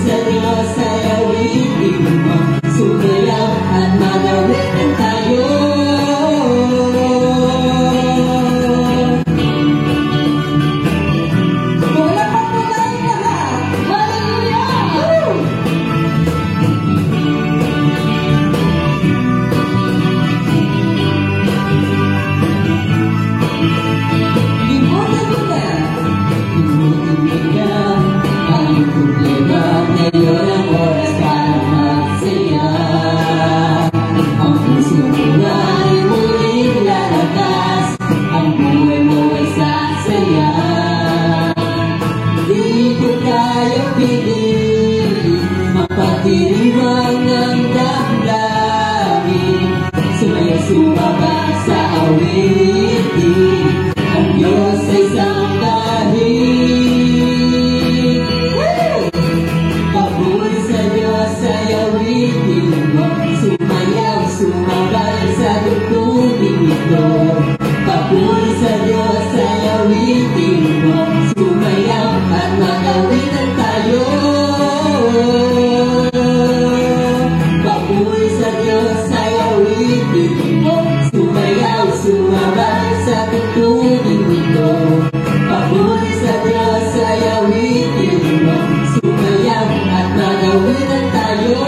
sa Diyos ay awitin mo, sumayaw at magawitan tayo. Wala pa po tayong lahat. Hallelujah! Limutin mo na ang iyong problema. Ngayon ang oras para magsaya. Ang puso mo ay muling lalakas, ang buhay mo ay sasaya. Di ko kayang piliin, mapagdiriwang ng damdamin. Sumayaw sumabay sa awitin, ang Diyos ay sambahin. Papuri sa Diyos ay awitin mo, sumayaw sumabay sa tugtugin ito. Papuri sa Diyos ay awitin mo, sumayaw at magawitan tayo. Papuri sa Diyos ay awitin mo, sumayaw sumabay sa tugtugin ito. Papuri sa Diyos ay awitin mo, sumayaw at magawitan tayo.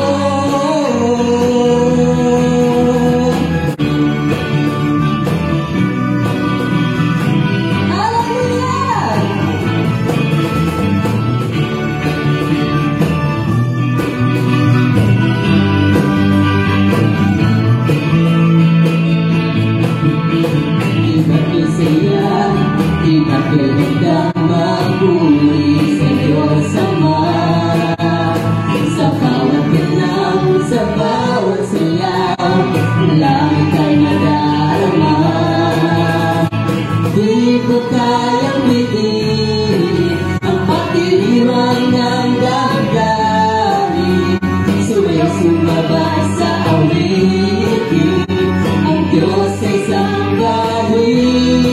Magpuri sa Diyos Ama, sa bawat ganang, sa bawat sayaw, langit ay nadarama. Di ko kayang piliin ang pagdiriwang ng damdamin. Sumayaw sumabay sa awitin, ang Diyos ay sambahin.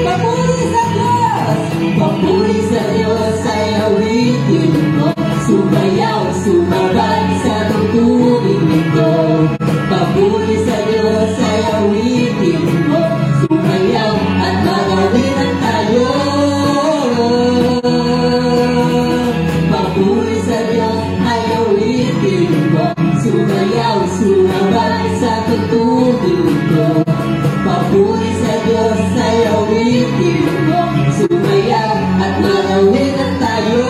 Papuri sa Diyos! Papuri sa Diyos ay awitin mo, sumayaw sumabay sa tugtugin nito. Papuri sa Diyos ay awitin mo, sumayaw at magawitan tayo. Papuri sa Diyos ay awitin mo, sumayaw sumabay sa tugtugin nito. Papuri sa Diyos ay awitin mo, sumayaw at magawitan tayo.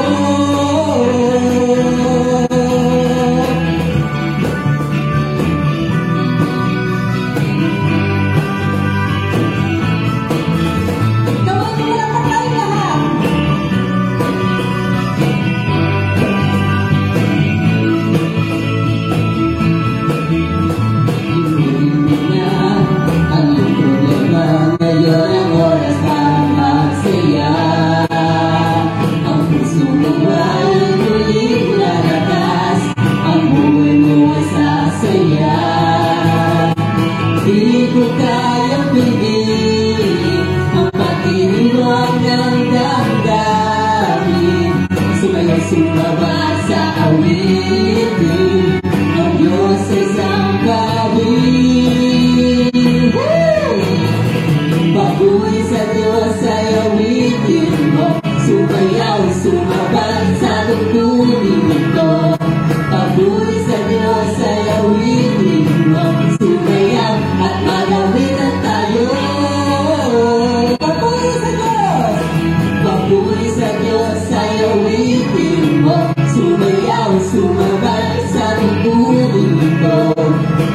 Gawin mo na pa tayo lahat. Inunin mo na ang iyong problema. Ngayon ang oras para magsaya. Ang puso mo ay muling lalakas, ang buhay mo ay sasaya. Di ko kayang piliin ang pagdiriwang ng damdamin. Sumayaw sumabay sa awitin, ang Diyos ay sambahin. Papuri sa Diyos ay awitin mo, sumayaw sumabay sa tugtugin ito. Papuri sa Diyos ay awitin mo, sumayaw at magawitan tayo. Papuri sa Diyos! Papuri sa Diyos ay awitin mo, sumayaw sumabay sa tugtugin ito.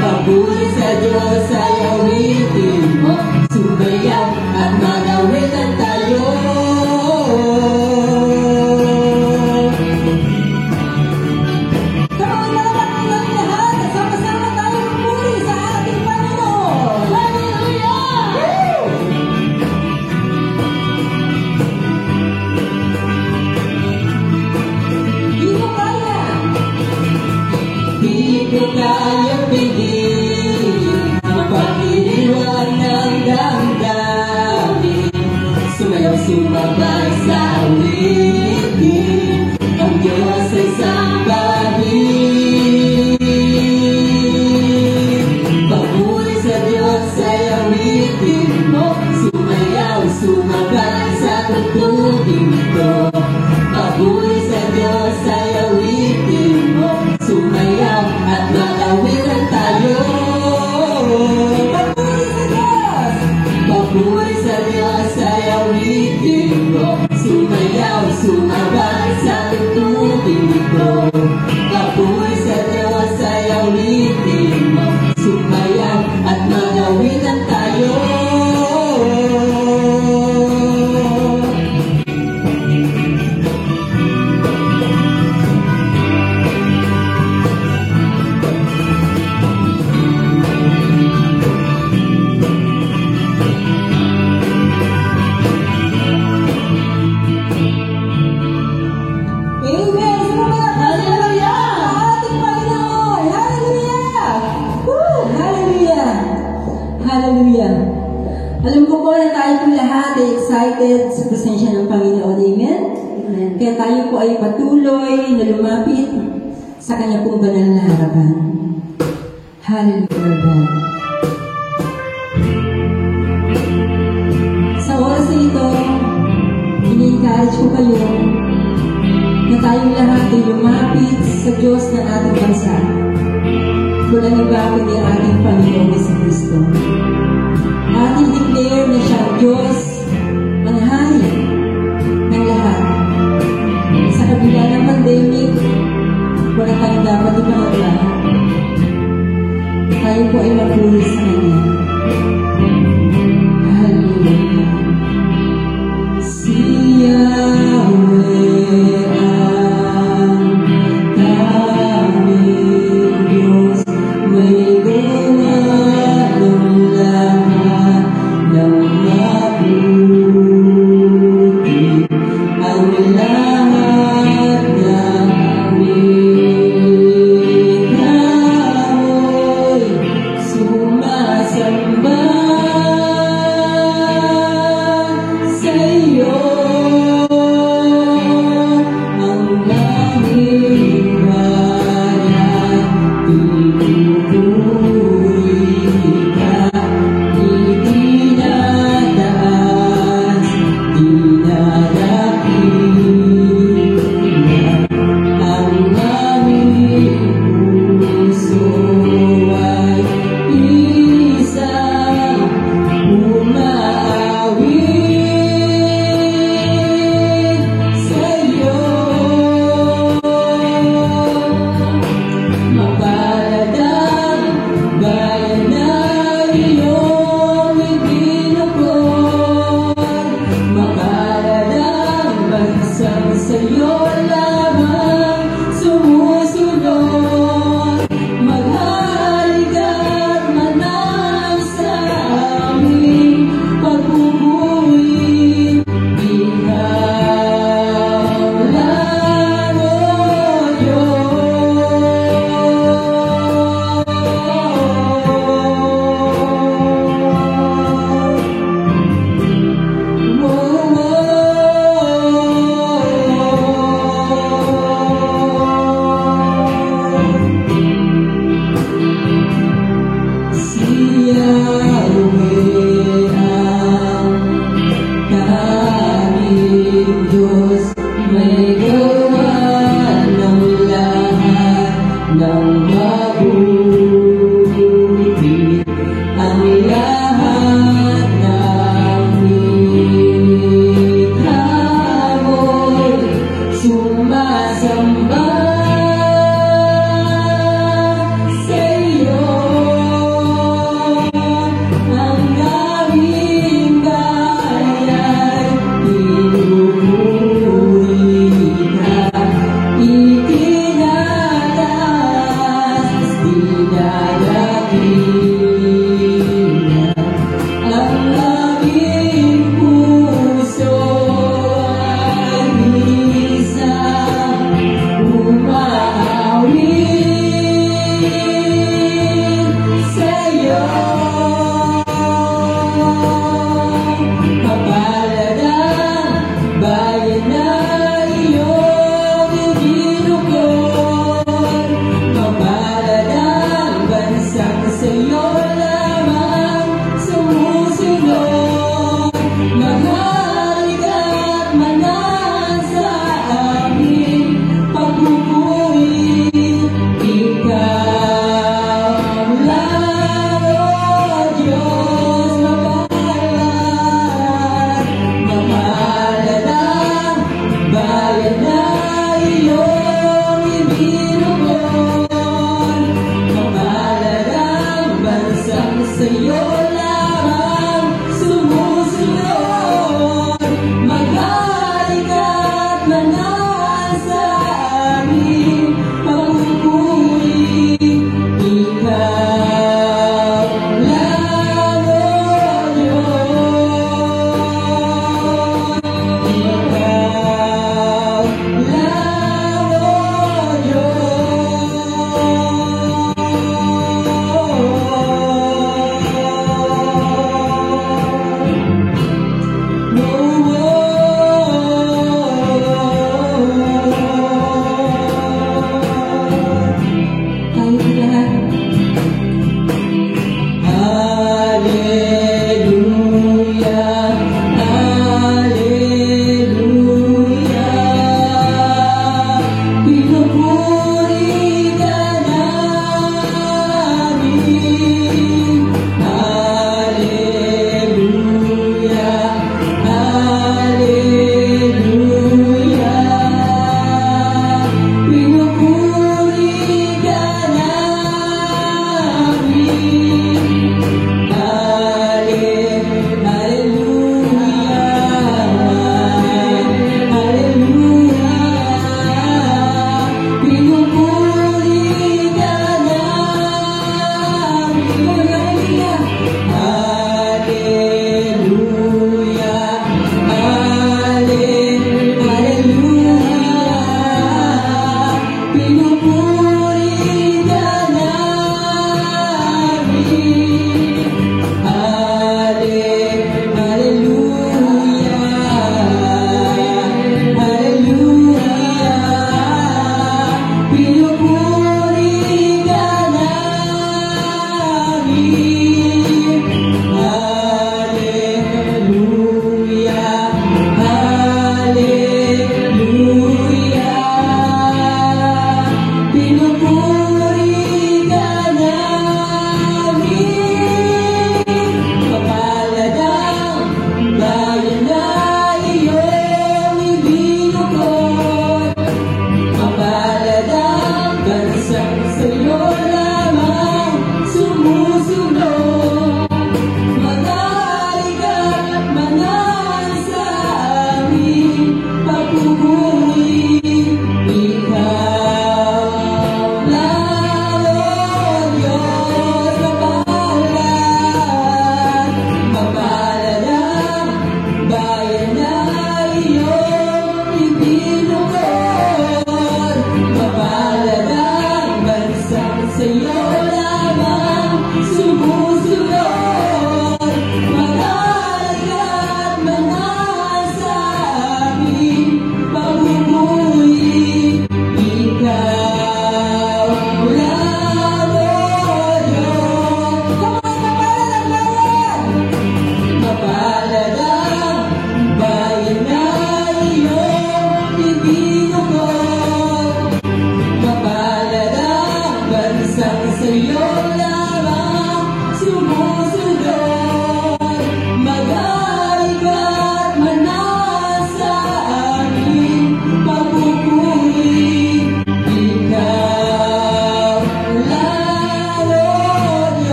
Papuri sa Diyos ay awitin mo, sumayaw at magawitan tayo. Gawin na naman ang lahat, sama-sama tayo magpuri sa ating Panginoon. Hallelujah! Di ko kaya. Di ko kaya pigilin ang pagdiriwang ng damdamin. Sumayaw sumabay sa awitin, ang Diyos ay excited sa presensya ng Panginoon. Amen? Amen. Kaya tayo po ay patuloy na lumapit sa Kanya pong banal na harapan. Hallelujah, God. Sa oras na ito, ini-encourage ko kayo na tayong lahat ay lumapit sa Diyos ng ating bansa. Walang iba kundi ang ating Panginoon si Kristo. Ating declare na siya ang Diyos, ang hari ng lahat. Sa kabila ng pandemic, wala tayong dapat ipangalahan. Tayo po ay magpuri sa Kanya. Hallelujah. Si Yahweh ang tanging Diyos, may gawa ng lahat ng mabuti. Ang lahat ng aming kahoy sumasamba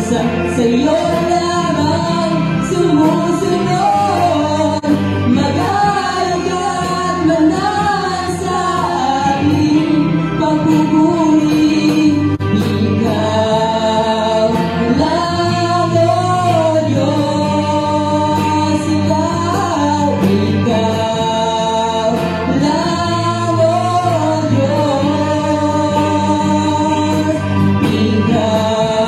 bansa sa'yo lamang sumusunod. Mag-alagad manan sa ating pagpupuri. Ikaw lang, O Diyos, ikaw lang, O Diyos. Ikaw lang, O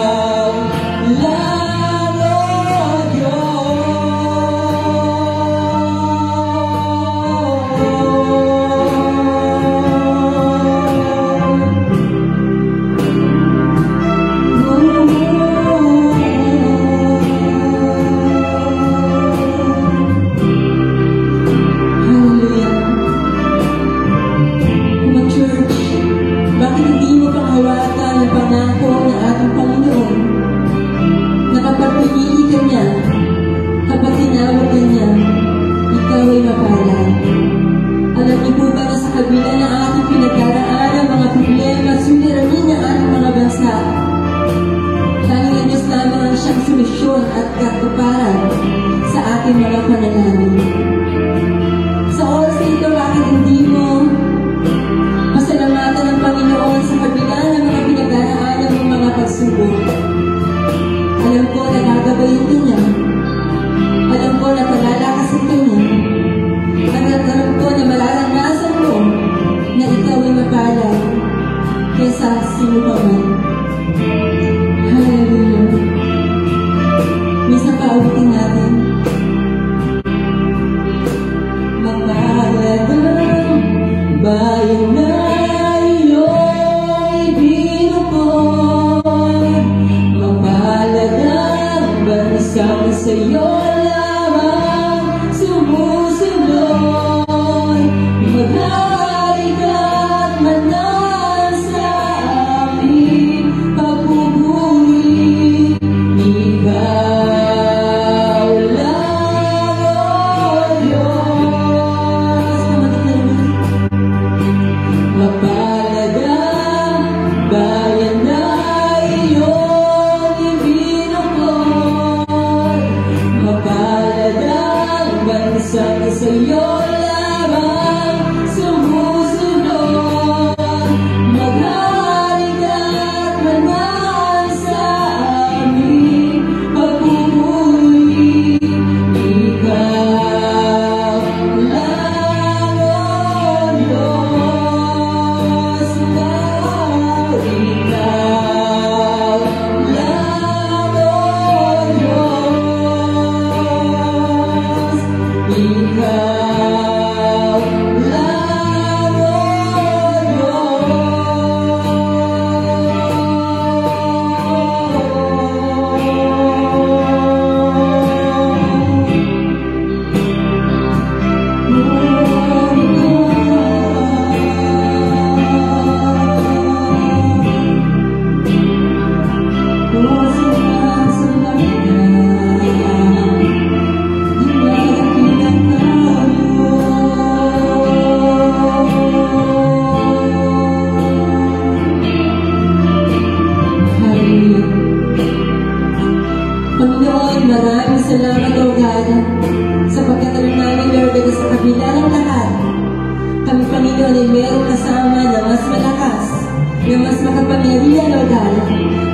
Hallelujah. Mga church, bakit hindi mo panghawakan ang pangako ng ating Panginoon na kapag pinili ka niya, kapag tinawag ka niya, ikaw ay mapalad? Alam niyo po ba na sa kabila ng ating pinagdaraan ang mga problema at suliranin ng ating mga bansa, tanging ang Diyos lamang ang siyang solusyon at katuparan sa ating mga panalangin. Sa oras na ito, bakit hindi mo pasalamatan ng Panginoon sa kabila ng mga pinagdaraanan ng mga pagsubok? Alam ko na gagabayin ka niya. Alam ko na palalakasin ka niya. At alam ko na mararanasan mo na ikaw ay mapalad kaysa sino pa man. Hallelujah. Minsan paulitin natin. Mapalad ang bayan na iyong ibinukod. Mapalad ang bansang sa'yo lamang sumusunod. Mag-alagad manan sa aming pagpupuri. Ikaw lang, O Diyos. Mapalad ang bayan na iyong ibinukod. Mapalad ang bansang sa'yo lamang sumusunod. Mag-alagad manan sa aming pagpupuri. Ikaw lang, O Diyos, ikaw lang, O Diyos. Ikaw lang, O Panginoon, maraming salamat, O God, sapagkat alam namin, Lord, na sa kabila ng lahat, kami, Panginoon, ay merong kasama na mas malakas, na mas makapangyarihan, O God.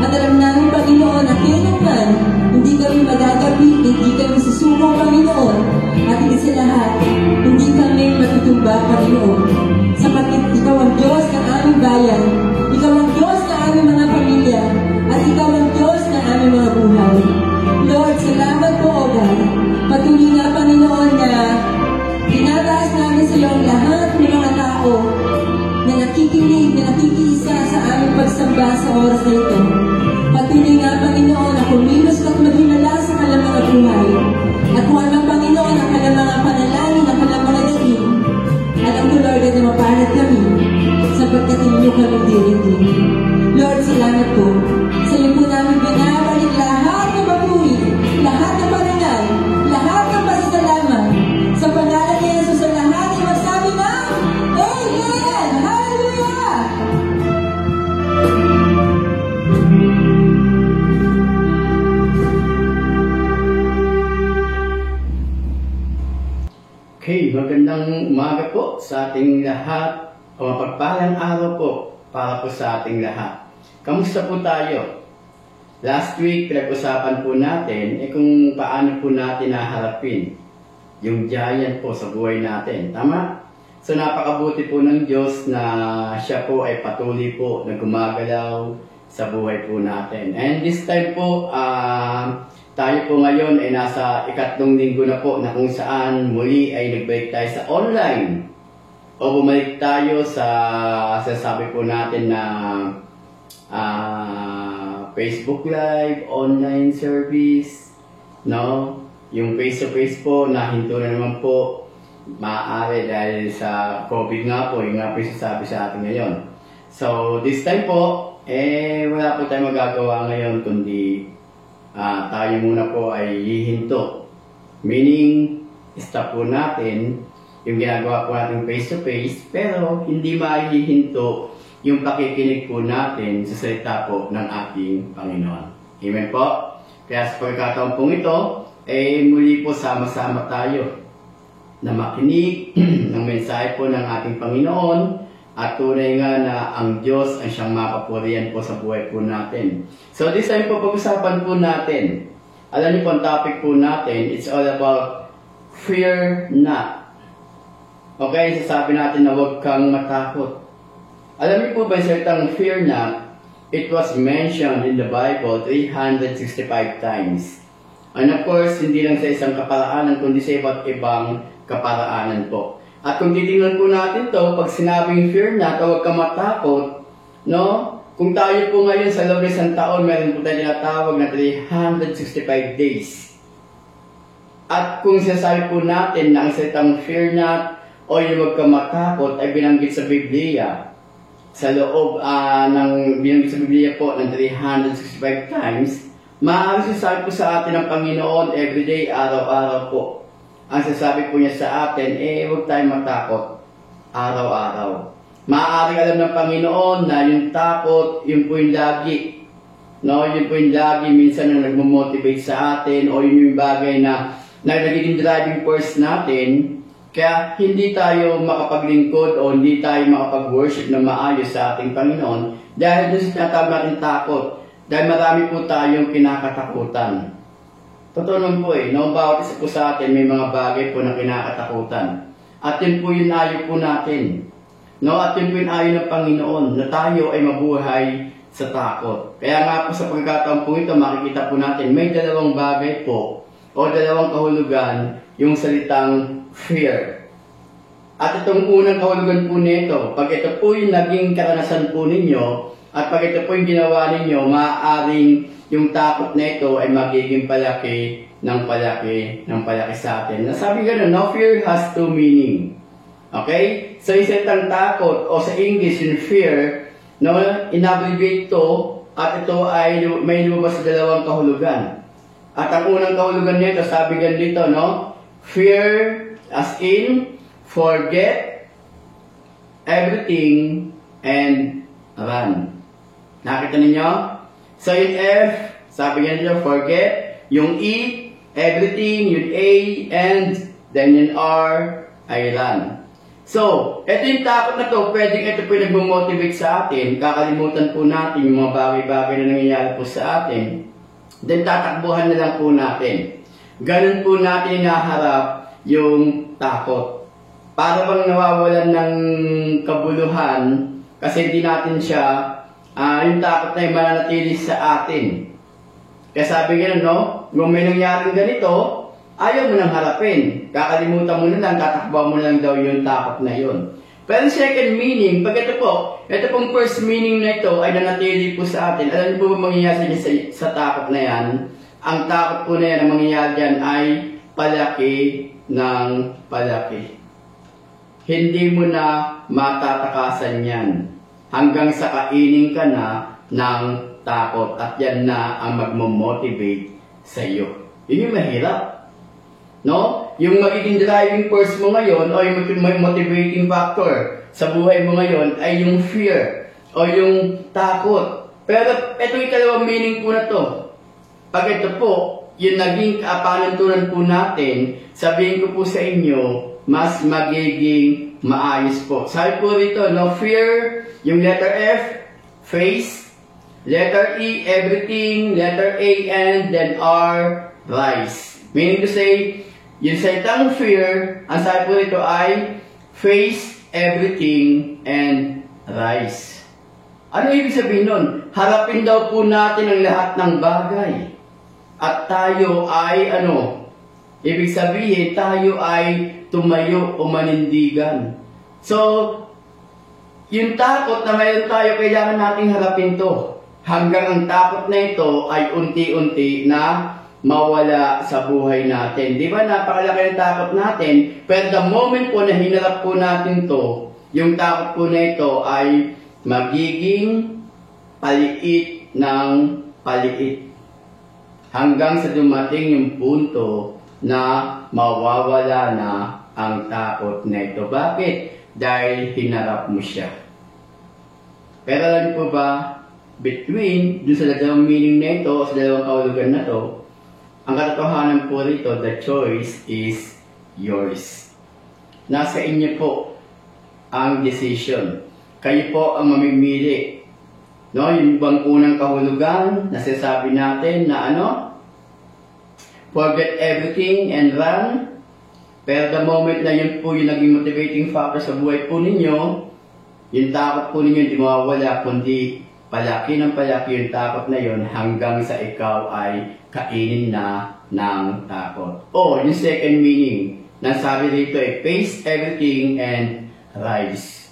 At alam namin, Panginoon, na kailanman hindi kami magagabi, hindi kami susubok, Panginoon, at hindi sa lahat, hindi kami matutumba, Panginoon, sapagkat Ikaw ang Diyos ng aming bayan, Ikaw ang Diyos ng aming mga pamilya, at Ikaw ang Diyos ng aming mga buhay. Lord, salamat po, O God. Patuloy nga, Panginoon, na tinataas namin sa iyo ang lahat ng mga tao na nakikinig, na nakikiisa sa aming pagsamba sa oras na ito. Patuloy nga, Panginoon, na kumilos at maghimala sa kanilang mga buhay. At kung anong, Panginoon, ang kanilang mga panalangin, ang kanilang mga daing, alam ko, Lord, na mapalad kami sapagkat inyo kami dirinig. Lord, salamat po. Sa iyo po namin binabalik lahat ng papuri, lahat ng parangal, lahat ng pasasalamat. Sa pangalan ni Jesus, sa lahat ay magsabi ng Amen! Hallelujah! magandang umaga po sa ating lahat o mapagpalang araw po para po sa ating lahat. Kamusta po tayo? Last week, pinag-usapan po natin kung paano po natin naharapin yung giant po sa buhay natin. Tama? So napakabuti po ng Diyos na siya po ay patuloy po na gumagalaw sa buhay po natin. And this time po, tayo po ngayon ay nasa ikatlong linggo na po na kung saan muli ay nagbalik tayo sa online. O bumalik tayo sa sasabi po natin na Facebook Live, online service, no? Yung face-to-face po, nahinto na naman po, maaari dahil sa COVID nga po, yung nga po yung sasabi sa atin ngayon. So, this time po, wala po tayong magagawa ngayon, kundi tayo muna po ay hihinto. Meaning, stop po natin yung ginagawa po natin face-to-face, pero hindi maihihinto yung pakikinig po natin sa salita po ng ating Panginoon. Amen po? Kaya sa pagkakataon pong ito, muli po sama-sama tayo na makinig ng mensahe po ng ating Panginoon at tunay nga na ang Diyos ang siyang mapapurihan po sa buhay po natin. So this time po pag-usapan po natin. Alam niyo po ang topic po natin, it's all about fear not. Okay, sasabi natin na huwag kang matakot. Alam niyo po ba yung salitang fear not, it was mentioned in the Bible 365 times. And of course, hindi lang sa isang kaparaanan, kundi sa iba't ibang kaparaanan po. At kung titingnan po natin to, pag sinabing fear not, huwag kang matakot, no? Kung tayo po ngayon sa loob ng isang taon, meron po tayo tinatawag na 365 days. At kung sinasabi po natin na ang salitang fear not o yung huwag kang matakot ay binanggit sa Biblia, sa loob binanggit sa Biblia po ng 365 times, maaaring sinasabi po sa atin ng Panginoon everyday, araw-araw po. Ang sasabi po niya sa atin, huwag tayong matakot araw-araw. Maaaring alam ng Panginoon na yung takot, yun po yung lagi. No? Yun po yung lagi minsan na nagmamotivate sa atin o yun yung bagay na nagiging driving force natin. Kaya hindi tayo makapaglingkod o hindi tayo makapag-worship na maayos sa ating Panginoon dahil doon sa tinatawag natin takot. Dahil marami po tayong kinakatakutan. Totoo naman po no? Bawat isa po sa atin may mga bagay po na kinakatakutan. At yun po yung ayaw po natin. No? At yun po yung ayaw ng Panginoon na tayo ay mabuhay sa takot. Kaya nga po sa pagkakataon po ito, makikita po natin may dalawang bagay po o dalawang kahulugan yung salitang fear. At itong unang kahulugan po nito, pag ito po yung naging karanasan po ninyo at pag ito po yung ginawa ninyo, maaaring yung takot na ito ay magiging palaki ng palaki sa atin. Nasabi gano'n, no? Fear has two meaning. Okay? So, yung salitang takot, o sa English, yung fear, no? In-abbreviate to, at ito ay may lumabas sa dalawang kahulugan. At ang unang kahulugan nito, sabi ganito, no? Fear, as in, forget everything and run. Nakita ninyo? So, yung F, sabi nga nila, forget. Yung E, everything. Yung A, and. Then yung R, ay run. So, ito yung takot na to. Pwedeng ito po yung nag-motivate sa atin. Kakalimutan po natin yung mga bagay-bagay na nangyayari po sa atin. Then, tatakbuhan na lang po natin. Ganun po natin naharap yung takot. Para bang nawawalan ng kabuluhan kasi hindi natin siya yung takot na yung mananatili sa atin. Kaya sabi gano'n, no? Kung may nangyaring ganito, ayaw mo nang harapin. Kakalimutan mo na lang, tatakbaw mo lang daw yung takot na yun. Pero second meaning, pag ito pong first meaning na ito ay nanatili po sa atin. Alam niyo po ba mangyayari sa takot na yan? Ang takot po na yan, ang mangyayari dyan ay palaki ng palaki. Hindi mo na matatakasan yan. Hanggang sa kainin ka na ng takot at yan na ang magmo-motivate sa iyo. Yun yung mahirap. No? Yung magiging driving force mo ngayon o yung motivating factor sa buhay mo ngayon ay yung fear o yung takot. Pero ito yung dalawang meaning po na to. Pag ito po, yung naging panuntunan po natin, sabihin ko po sa inyo, mas magiging maayos po. Sabi po rito, no, fear, yung letter F, face, letter E, everything, letter A, and then R, rise. Meaning to say, yung salitang fear, ang sabi po rito ay face, everything, and rise. Ano ibig sabihin nun? Harapin daw po natin ang lahat ng bagay. At tayo ay ibig sabihin, tayo ay tumayo o manindigan. So, yung takot na mayroon tayo, kailangan nating harapin to. Hanggang ang takot na ito ay unti-unti na mawala sa buhay natin. Di ba, napakalaki ng takot natin, pero the moment po na hinarap po natin to, yung takot po na ito ay magiging paliit ng paliit. Hanggang sa dumating yung punto na mawawala na ang takot na ito. Bakit? Dahil hinarap mo siya. Pero alam po ba, between dun sa dalawang meaning na ito, o sa dalawang kahulugan na to, ang katotohanan po rito, the choice is yours. Nasa inyo po ang decision. Kayo po ang mamimili. No, yung bang unang kahulugan, nasasabi natin na forget everything and run. Pero the moment na yun po yung naging motivating factor sa buhay po ninyo, yung takot po ninyo hindi mawawala, kundi palaki ng palaki yung takot na yun hanggang sa ikaw ay kainin na ng takot. O, yung second meaning, nasabi dito ay face everything and rise.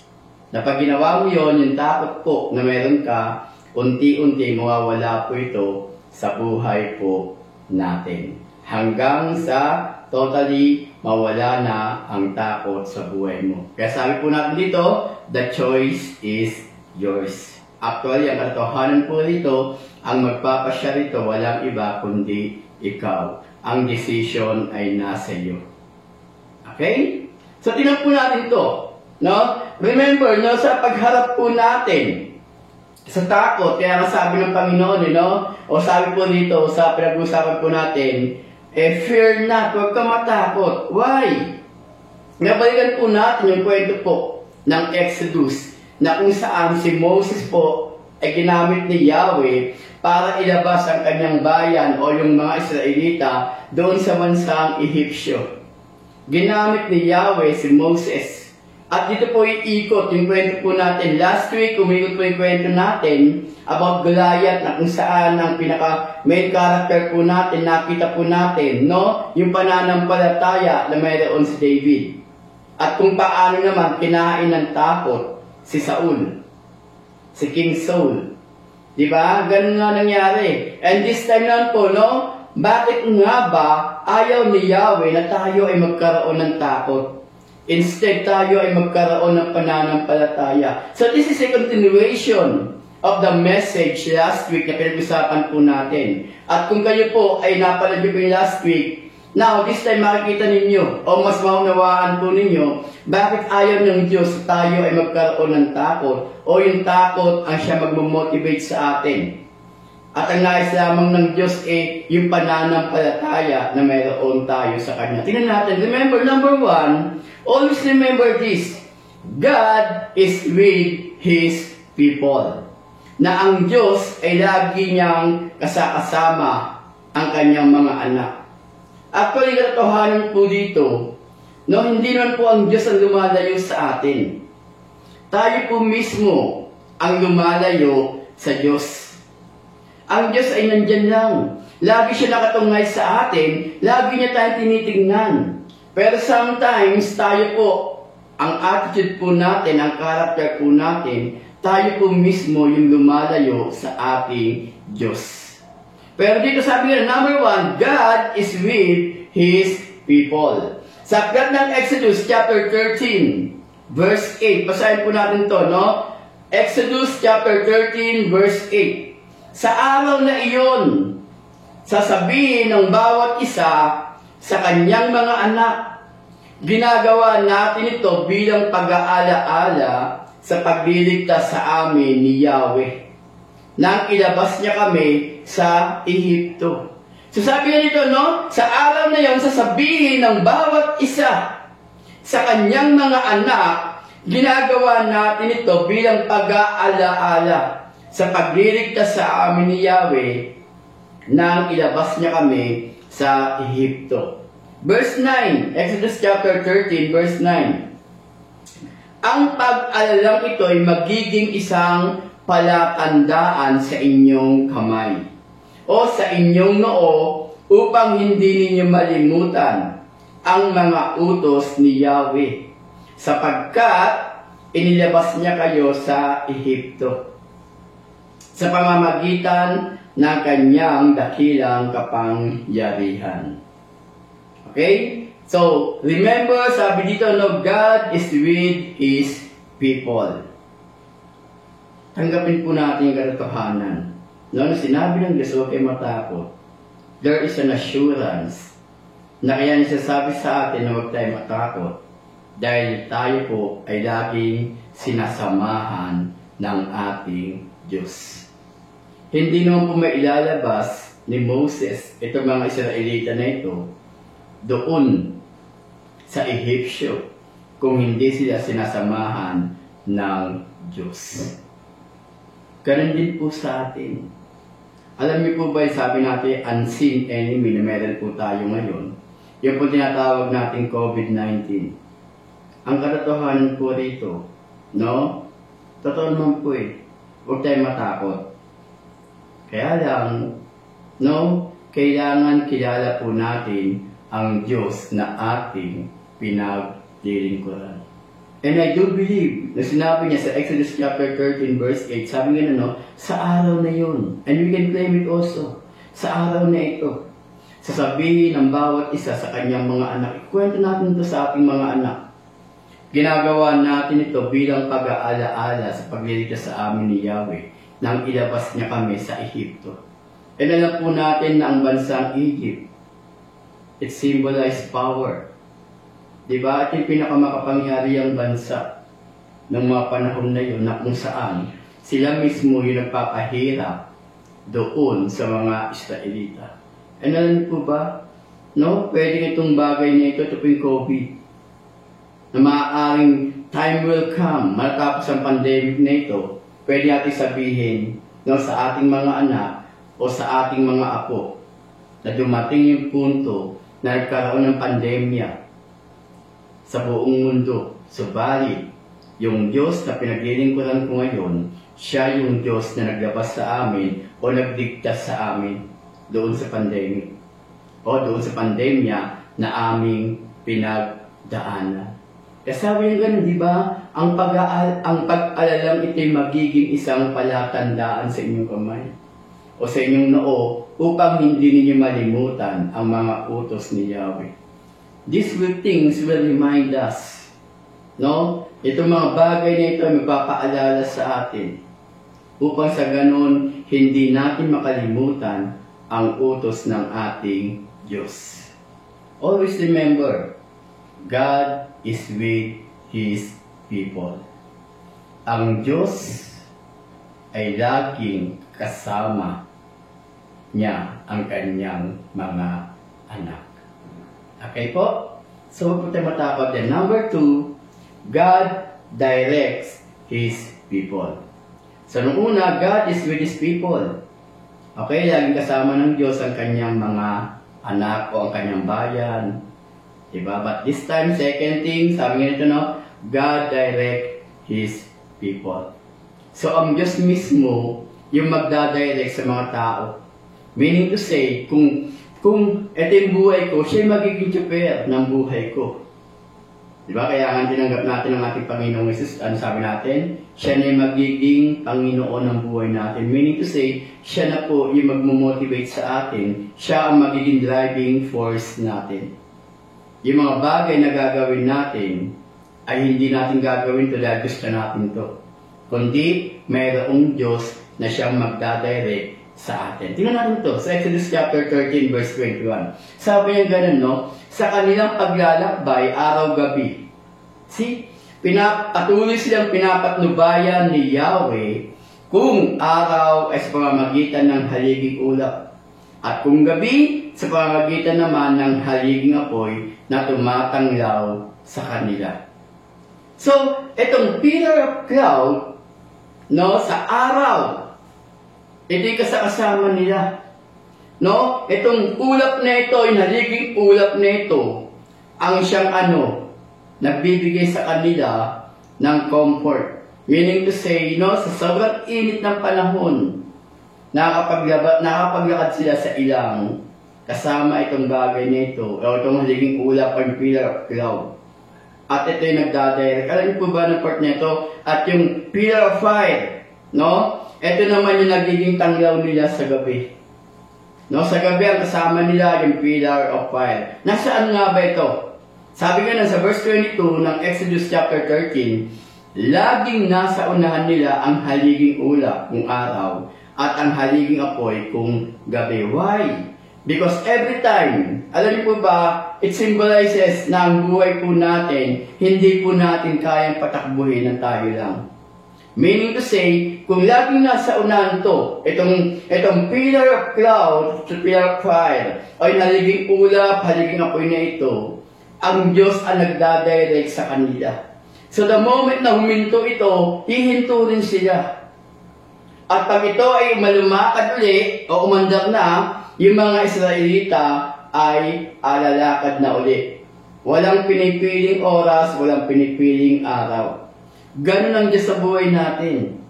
Na pag ginawa mo yun, yung takot po na meron ka, unti-unti mawawala po ito sa buhay po natin. Hanggang sa totally mawala na ang takot sa buhay mo. Kaya sabi po natin dito, the choice is yours. Actually, ang katotohanan po dito, ang magpapasya rito, walang iba kundi ikaw. Ang decision ay nasa iyo. Okay? So, tingnan po natin to. No? Remember, no, sa pagharap po natin sa takot, kaya sabi ng Panginoon, o sabi po dito, sa pinag-usapan po natin, fear not, huwag ka matakot. Why? Nabalikan po natin yung kwento po ng Exodus, na kung saan si Moses po ay ginamit ni Yahweh para ilabas ang kanyang bayan o yung mga Israelita doon sa bansang Ehipsyo. Ginamit ni Yahweh si Moses. At dito po iikot yung kwento po natin. Last week, umikot po yung kwento natin about Goliath na kung saan ang pinaka-main character po natin, nakita po natin, no? Yung pananampalataya na mayroon si David. At kung paano naman kinain ng takot si Saul, si King Saul. Diba? Ganun nga nangyari. And this time naman po, no? Bakit nga ba ayaw ni Yahweh na tayo ay magkaroon ng takot? Instead, tayo ay magkaroon ng pananampalataya. So this is a continuation of the message last week na pinag-usapan po natin. At kung kayo po ay napanood po yung last week, now this time makikita ninyo o mas maunawaan po ninyo bakit ayaw ng Diyos tayo ay magkaroon ng takot o yung takot ang siya magmamotivate sa atin. At ang nais lamang ng Diyos ay yung pananampalataya na mayroon tayo sa Kanya. Tingnan natin. Remember, number one, always remember this. God is with His people. Na ang Diyos ay lagi niyang kasama ang kanyang mga anak. Actually, katotohanan po dito, no, hindi naman po ang Diyos ang lumalayo sa atin. Tayo po mismo ang lumalayo sa Diyos. Ang Diyos ay nandyan lang. Lagi siya nakatungay sa atin. Lagi niya tayong tinitingnan. Pero sometimes, tayo po, ang attitude po natin, ang character po natin, tayo po mismo yung lumalayo sa ating Diyos. Pero dito sabi nga, number one, God is with His people. Sa aklat ng Exodus chapter 13, verse 8, basahin po natin to, no? Exodus chapter 13, verse 8. Sa araw na iyon, sasabihin ng bawat isa sa kanyang mga anak, ginagawa natin ito bilang pag-aala-ala sa pagliligtas sa amin ni Yahweh, nang ilabas niya kami sa Ehipto. So sabi nga nito, no? Sa araw na iyon, sasabihin ng bawat isa, sa kanyang mga anak, ginagawa natin ito bilang pag-aalaala sa pagliligtas sa amin ni Yahweh nang ilabas niya kami sa Ehipto. Verse 9, Exodus chapter 13, verse 9. Ang pag-alalang ito ay magiging isang palatandaan sa inyong kamay o sa inyong noo upang hindi ninyo malimutan ang mga utos ni Yahweh sapagkat inilabas niya kayo sa Ehipto sa pamamagitan ng kanyang dakilang kapangyarihan. Okay? So, remember, sabi dito, no, God is with His people. Tanggapin po natin yung katotohanan. No, sinabi ng Diyos, huwag kayo matakot. There is an assurance na kaya nisasabi sa atin na huwag tayo matakot dahil tayo po ay laging sinasamahan ng ating Diyos. Hindi naman po mailalabas ni Moses itong mga Israelita na ito doon sa Ehipsyo kung hindi sila sinasamahan ng Diyos. Ganun din po sa atin. Alam niyo po ba, sabi natin, unseen enemy na meron po tayo ngayon, yung po tinatawag natin COVID-19. Ang katotohanan po rito, no? Totoo naman po eh. Huwag tayong matakot. Kaya lang, no? Kailangan kilala po natin ang Diyos na ating pinaglilingkuran. And I do believe na sinabi niya sa Exodus chapter 13 verse 8, sabi nga no, sa araw na yun, and we can claim it also, sa araw na ito, sasabihin ng bawat isa sa kanyang mga anak, ikwento natin ito sa ating mga anak. Ginagawa natin ito bilang pag-aalaala sa pagliligtas sa amin ni Yahweh nang ilabas niya kami sa Ehipto. And alam po natin na ang bansang Egypt, it symbolized power. Diba? At yung pinakamakapangyarihang bansa ng mga panahon na yun na kung saan sila mismo yung nagpapahirap doon sa mga Israelita. And alam niyo po ba, no? Pwede itong bagay na ito po yung COVID. Na maaaring time will come, matapos ang pandemic na ito, pwede natin sabihin, no, sa ating mga anak o sa ating mga apo na dumating yung punto na nagkaroon ng pandemya sa buong mundo. Subalit, yung Diyos na pinaglilingkuran ko ngayon, siya yung Diyos na naglabas sa amin o nagdigtas sa amin doon sa pandemic o doon sa pandemya na aming pinagdaanan. Kasabi yung ganun, di ba? Ang pag-alalang ito'y magiging isang palatandaan sa inyong kamay o sa inyong noo upang hindi ninyo malimutan ang mga utos ni Yahweh. These things will remind us, no? Itong mga bagay na ito ay magpapaalala sa atin upang sa ganun hindi natin makalimutan ang utos ng ating Diyos. Always remember, God is with His people. Ang Diyos ay laging kasama niya ang kanyang mga anak. Okay po? So, huwag po tayo matakot din. Number 2, God directs His people. So, nung una, God is with His people. Okay, laging kasama ng Diyos ang kanyang mga anak o ang kanyang bayan. Diba? But this time, second thing, sabi nga nito, no? God direct His people. So, ang Diyos mismo yung magdadirect sa mga tao. Meaning to say, kung ito yung buhay ko, siya yung magiging tsuper ng buhay ko. Diba? Kaya nga tinanggap natin ang ating Panginoong Jesus. Ano sabi natin? Siya na yung magiging Panginoon ng buhay natin. Meaning to say, siya na po yung magmumotivate sa atin. Siya ang magiging driving force natin. Yung mga bagay na gagawin natin, ay hindi natin gagawin ito dahil gusto natin ito. Kundi, mayroong Diyos na siyang magdadirect sa atin. Tingnan natin ito sa Exodus chapter 13 verse 21. Sabi niya ganun, no? Sa kanilang paglalakbay, araw-gabi. See? Patuloy silang pinapatnubayan ni Yahweh kung araw ay sa pamamagitan ng haliging ulap. At kung gabi, sa pamamagitan naman ng haliging apoy na tumatanglaw sa kanila. So, itong pillar of cloud, no, sa araw, ito'y kasama nila. No, itong ulap na ito, yung haliging ulap na ito, ang siyang nagbibigay sa kanila ng comfort. Meaning to say, no, sa sobrang init ng panahon, nakapaglakad sila sa ilang kasama itong bagay na ito, o itong haliging ulap ang pillar of cloud. At ito yung nagdadirect. Alam niyo po ba ng part na ito? At yung pillar of fire, no? Ito naman yung nagiging tanglaw nila sa gabi. No, sa gabi ang kasama nila yung pillar of fire. Nasaan nga ba ito? Sabi nga sa verse 22 ng Exodus chapter 13, laging nasa unahan nila ang haliging ulap kung araw at ang haliging apoy kung gabi. Why? Because every time, alam niyo po ba, it symbolizes na ang buhay po natin, hindi po natin kayang patakbuhin ng tayo lang. Meaning to say, kung laging nasa unahan to, itong pillar of cloud, pillar of fire, ay haliging ulap, haliging apoy na ito, ang Diyos ang nagdadirect sa kanila. So the moment na huminto ito, hihinto rin sila. At pag ito ay malumakad uli, o umandar na, yung mga Israelita ay lalakad na uli. Walang pinipiling oras, walang pinipiling araw. Ganun ang Diyos sa buhay natin.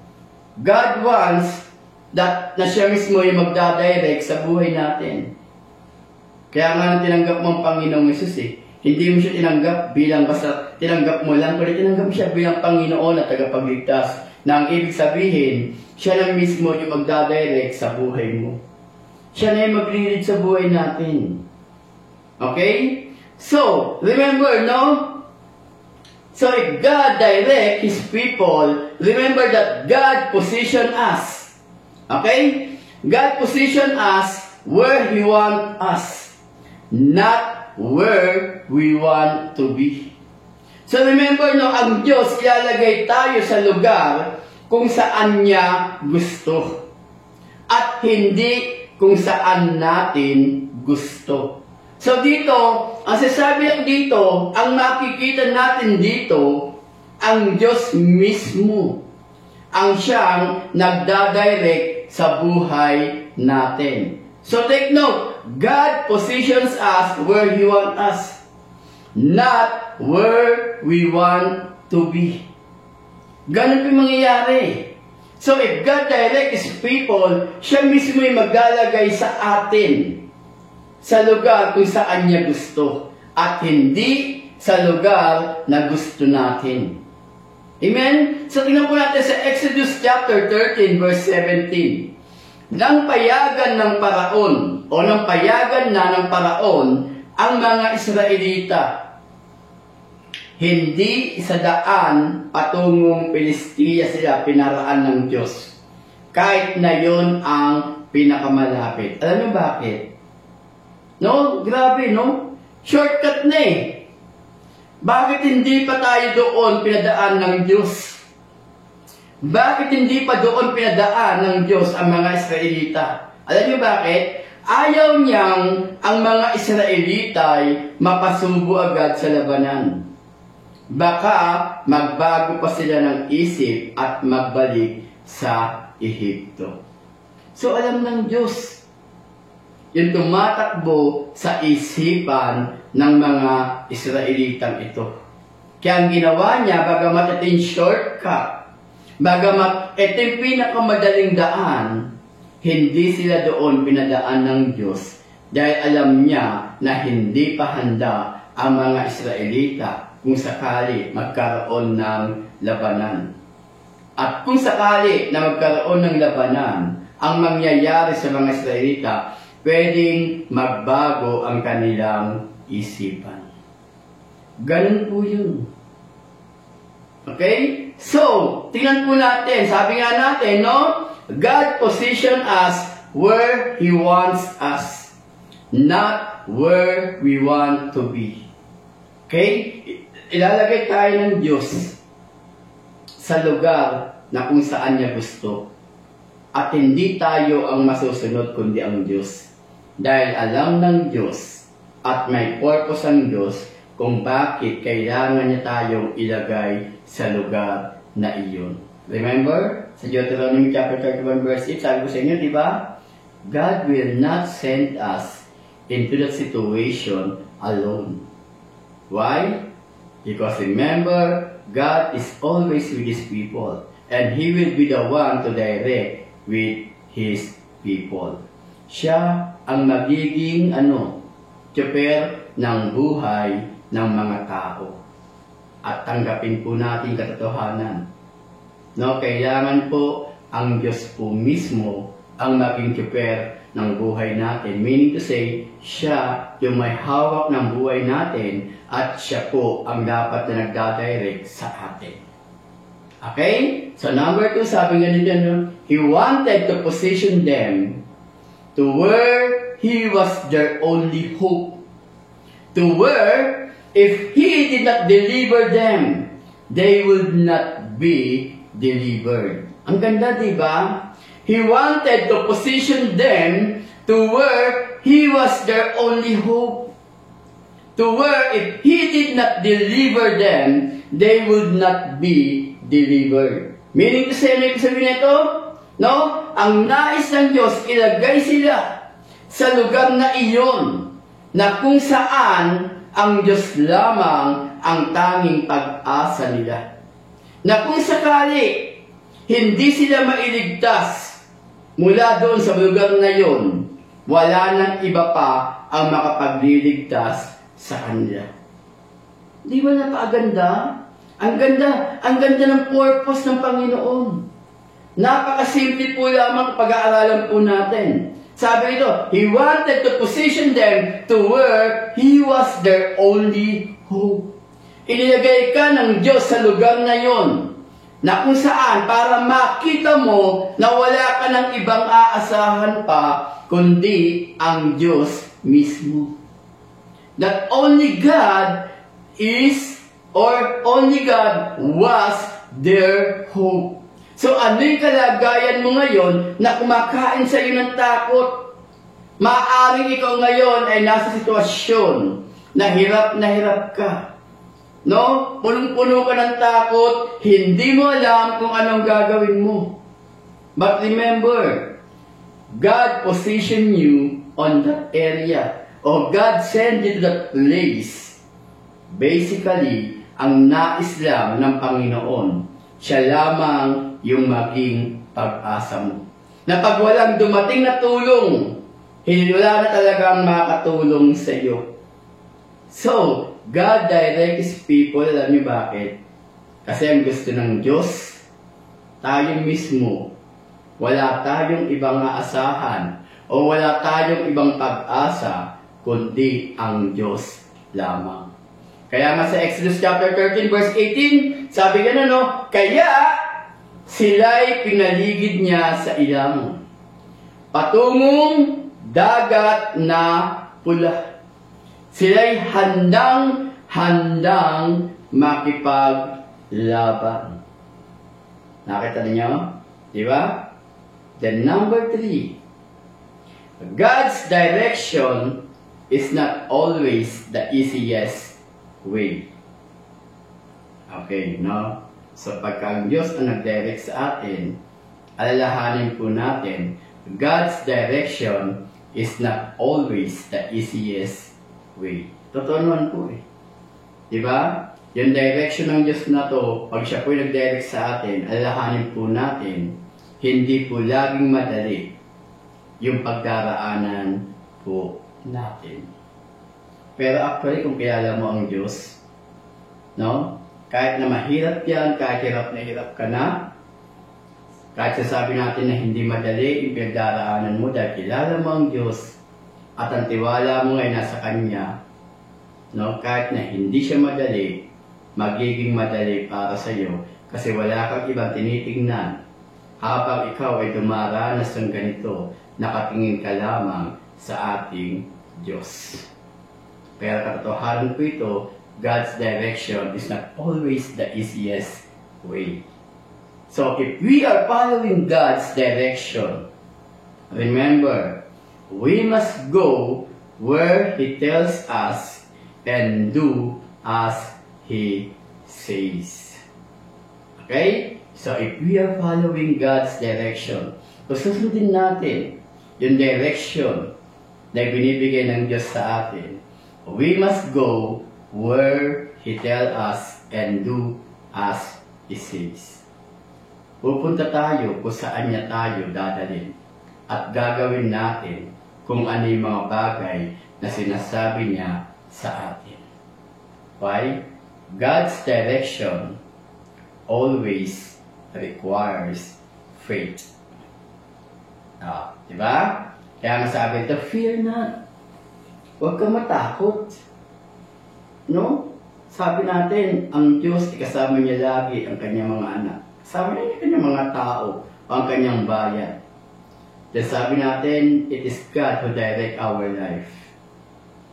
God wants that na siya mismo yung magdadirect sa buhay natin. Kaya nga tinanggap mo ang Panginoong Yesus Hindi mo siya tinanggap bilang basta tinanggap mo lang, kundi tinanggap siya bilang Panginoon at tagapagligtas. Na ang ibig sabihin, siya lang mismo yung magdadirect sa buhay mo. Siya na yung mag-lead sa buhay natin. Okay? So, remember, no? So, if God direct His people, remember that God position us. Okay? God position us where He want us, not where we want to be. So, remember, no, ang Diyos ilalagay tayo sa lugar kung saan niya gusto. At hindi kung saan natin gusto. So dito, ang sasabi dito, ang makikita natin dito, ang Diyos mismo, ang siyang nagdadirect sa buhay natin. So take note, God positions us where He wants us, not where we want to be. Ganun po mangyayari. So if God direct His people, siya mismo yung maglalagay sa atin sa lugar kung saan niya gusto at hindi sa lugar na gusto natin. Amen? So tingnan po natin sa Exodus chapter 13 verse 17. Nang payagan ng Paraon o nang payagan na ng Paraon ang mga Israelita, hindi sa daan patungong Pilistia sila pinaraan ng Diyos. Kahit na yun ang pinakamalapit. Alam niyo bakit? No? Grabe, no? Shortcut na Bakit hindi pa tayo doon pinadaan ng Diyos? Bakit hindi pa doon pinadaan ng Diyos ang mga Israelita? Alam niyo bakit? Ayaw niyang ang mga Israelita ay mapasubo agad sa labanan. Baka magbago pa sila ng isip at magbalik sa Ehipto. So alam ng Diyos, yung tumatakbo sa isipan ng mga Israelitang ito. Kaya ang ginawa niya, bagamat ito yung shortcut, bagamat ito yung pinakamadaling daan, hindi sila doon pinadaan ng Diyos dahil alam niya na hindi pa handa ang mga Israelita kung sakali magkaroon ng labanan. At kung sakali na magkaroon ng labanan, ang mangyayari sa mga Israelita, pwedeng magbago ang kanilang isipan. Ganun po yun. Okay? So, tingnan po natin. Sabi nga natin, no? God position us where He wants us, not where we want to be. Okay? Ilalagay tayo ng Diyos sa lugar na kung saan niya gusto. At hindi tayo ang masusunod kundi ang Diyos. Dahil alam ng Diyos at may purpose ang Diyos kung bakit kailangan niya tayong ilagay sa lugar na iyon. Remember, sa Deuteronomy chapter 31 verse 8, sabi ko sa inyo, di ba? God will not send us into that situation alone. Why? Because remember, God is always with His people. And He will be the one to direct with His people. Siya ang magiging tsuper ng buhay ng mga tao. At tanggapin po natin katotohanan. Kailangan po ang Diyos po mismo ang maging tsuper ng buhay natin. Meaning to say, siya yung may hawak ng buhay natin at siya po ang dapat na nagdadirect sa atin. Okay? So number 2, sabi nga nito, He wanted to position them to where He was their only hope. To where, if He did not deliver them, they would not be delivered. Ang ganda, di ba? He wanted to position them to where He was their only hope. To where if He did not deliver them, they would not be delivered. Meaning to say, ano ibig sabihin nito? Ang nais ng Diyos, ilagay sila sa lugar na iyon, na kung saan ang Diyos lamang ang tanging pag-asa nila. Na kung sakali, hindi sila mailigtas mula doon sa lugar na yon, wala nang iba pa ang makapagliligtas sa kanila. Di ba napakaganda? Ang ganda ng purpose ng Panginoon. Napakasimple po lamang pag-aaralan po natin. Sabi ito, He wanted to position them to where He was their only hope. Inilagay ka ng Diyos sa lugar na yon, na kung saan para makita mo na wala ka ng ibang aasahan pa, kundi ang Diyos mismo. That only God is, or only God was their hope. So ano yung kalagayan mo ngayon na kumakain sa iyo ng takot? Maaaring ikaw ngayon ay nasa sitwasyon na hirap ka. Punong-puno ka ng takot, hindi mo alam kung anong gagawin mo. But remember, God positioned you on that area. Or God sent you to that place. Basically, ang nais lang ng Panginoon, siya lamang yung maging pag-asa mo. Na pag walang dumating na tulong, hindi wala na talagang makatulong sa iyo. So, God directs His people, alam niyo bakit? Kasi ang gusto ng Diyos, tayo mismo, wala tayong ibang aasahan o wala tayong ibang pag-asa, kundi ang Diyos lamang. Kaya nga sa Exodus chapter 13 verse 18, sabi ganun, kaya sila'y pinaligid niya sa ilang patungong dagat na pula. Sila'y handang-handang makipaglaban. Nakita niyo? Di ba? Then number 3, God's direction is not always the easiest way. Okay, no? So pagka ang Diyos ang nag-direct sa atin, alalahanin po natin, God's direction is not always the easiest way. Totoo naman po eh. Diba? Yung direction ng Diyos na to, pag siya po nag-direct sa atin, alalahanin po natin, hindi po laging madali yung pagdaraanan po natin. Pero actually, kung kilala mo ang Diyos, kahit na mahirap yan, kahit hirap ka na, kahit sasabi natin na hindi madali yung pagdaraanan mo dahil kilala mo ang Diyos at ang tiwala mo ay nasa Kanya, kahit na hindi siya madali, magiging madali para sa iyo kasi wala kang ibang tinitingnan habang ikaw ay dumaranas ng ganito, nakatingin ka lamang sa ating Diyos. Pero katotohanan po ito, God's direction is not always the easiest way. So if we are following God's direction, remember, we must go where He tells us and do as He says. Okay? So, if we are following God's direction, kung susundin natin yung direction na binibigay ng Diyos sa atin, we must go where He tells us and do as He says. Pupunta tayo kung saan niya tayo dadalhin at gagawin natin kung ano yung mga bagay na sinasabi niya sa atin. Why? God's direction always requires faith. Diba? Kaya masabi ito, fear not. Huwag kang matakot. No? Sabi natin, ang Diyos, ikasama niya lagi ang kanyang mga anak. Kasama niya ang kanyang mga tao, ang kanyang bayan. Then sabi natin, it is God who direct our life.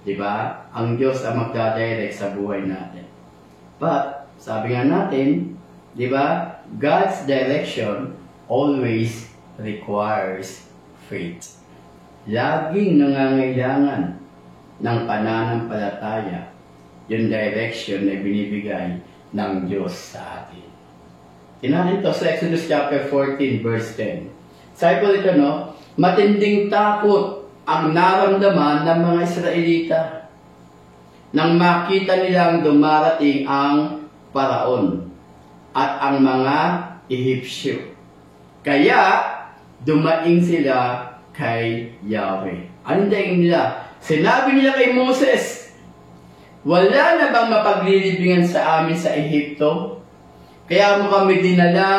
Diba? Ang Diyos ang magdadirect sa buhay natin. But, sabi nga natin, diba? God's direction always requires faith. Laging nangangailangan ng pananampalataya yung direction na binibigay ng Diyos sa atin. Tinanin to sa Exodus chapter 14 verse 10. Sabi ko dito, no? Matinding takot ang naramdaman ng mga Israelita nang makita nilang dumarating ang Paraon at ang mga Ehipsyo. Kaya, dumaing sila kay Yahweh. Anong daing nila? Sinabi nila kay Moses, wala na bang mapaglilibingan sa amin sa Ehipto? Kaya mo kami dinala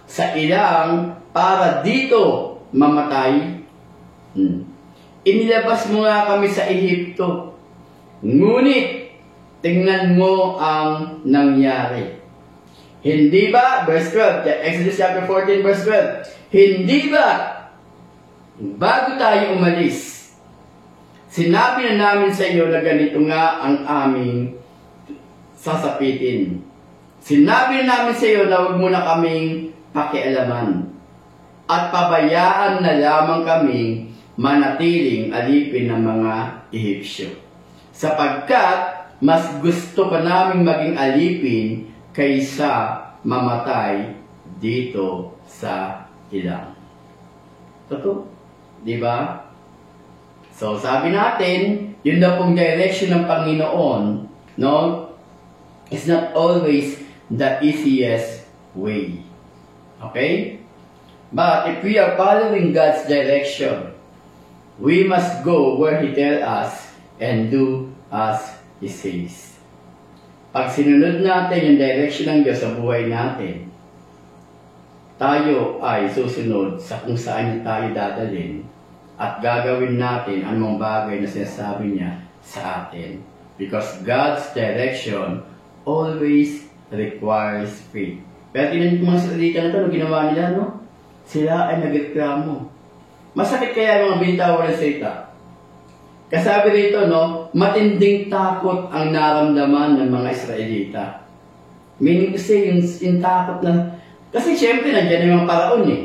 sa ilang para dito mamatay. Inilabas mo nga kami sa Ehipto. Ngunit, tingnan mo ang nangyari. Hindi ba, verse 12, Exodus chapter 14 verse 12, hindi ba, bago tayo umalis, sinabi na namin sa iyo na ganito nga ang aming sasapitin. Sinabi na namin sa iyo na huwag mo na kaming pakialaman at pabayaan na lamang kaming manatiling alipin ng mga Ehipsyo. Sapagkat mas gusto pa naming maging alipin kaysa mamatay dito sa ilang. Totoo? Diba? So, sabi natin, yun na pong direction ng Panginoon, no? It's not always the easiest way. Okay? But if we are following God's direction, we must go where He tells us and do as He says. Pag sinunod natin yung direction ng Diyos sa buhay natin, tayo ay susunod sa kung saan tayo dadalhin at gagawin natin anumang bagay na sinasabi niya sa atin. Because God's direction always requires faith. Pero tinan yung mga salita na ito, ano ginawa nila, no? Sila ay nagreklamo. Masakit kaya mga binitawan ng salita. Kasabi rito, no, matinding takot ang naramdaman ng mga Israelita. Meaning kasi yung takot na, kasi syempre nandiyan yung mga Paraon eh.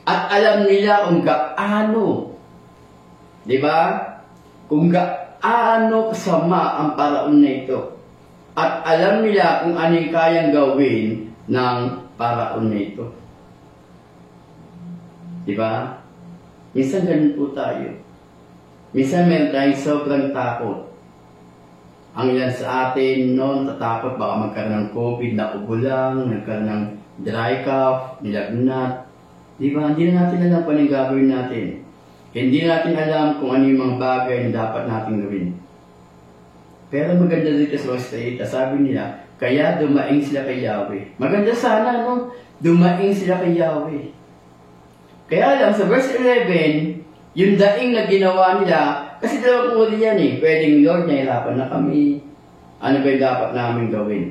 At alam nila kung gaano, di ba? Kung gaano kasama ang Paraon na ito. At alam nila kung ano yung kayang gawin ng Paraon na ito. Di ba? Minsan ganun po tayo. Minsan meron tayong sobrang takot. Ang ilan sa atin, no, natatakot baka magkaroon ng COVID, naubo lang, nagkaroon ng dry cough, nilagnat. Di ba? Hindi na natin alam kung anong gagawin natin. Hindi natin alam kung ano yung mga bagay na dapat natin gawin. Pero maganda dito sa Australia, sabi nila, kaya dumaing sila kay Yahweh. Maganda sana, no? Dumaing sila kay Yahweh. Kaya lang, sa verse 11, yung daing na ginawa nila, kasi dalawang uri yan eh. Pwedeng, Lord, nahirapan na kami. Ano ba yung dapat namin gawin?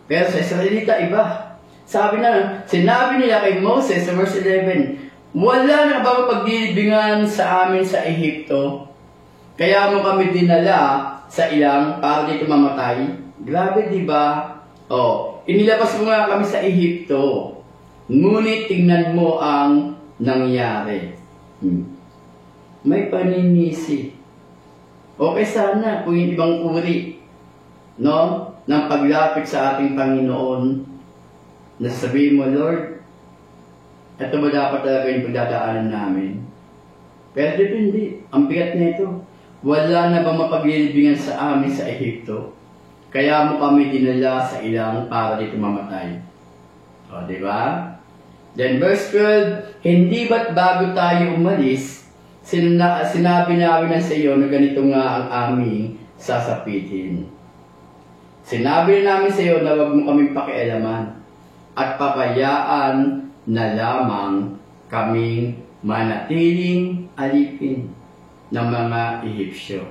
Pero sa Israelita, iba. Sabi na, sinabi nila kay Moses sa verse 11, wala na ba paglilibingan sa amin sa Ehipto? Kaya mo kami dinala sa ilang para dito mamatay? Grabe, di ba? Oh, inilabas mo nga kami sa Ehipto. Ngunit tingnan mo ang nangyari. May paninisi. Okay sana kung yung ibang uri no, ng paglapit sa ating Panginoon, nasasabihin mo, Lord, ito ba dapat talaga yung pagdadaanan namin? Pero depende, ang bigat nito. Wala na ba mapaglilibingan sa amin sa Ehipto? Kaya mo kami dinala sa ilang para dito mamatay. O, di ba? Then verse 12, hindi ba't bago tayo umalis, sinabi namin sa iyo na ganito nga ang aming sasapitin. Sinabi namin sa iyo na wag mo kaming pakialaman at papayaan na lamang kaming manatiling alipin ng mga Ehipsyo.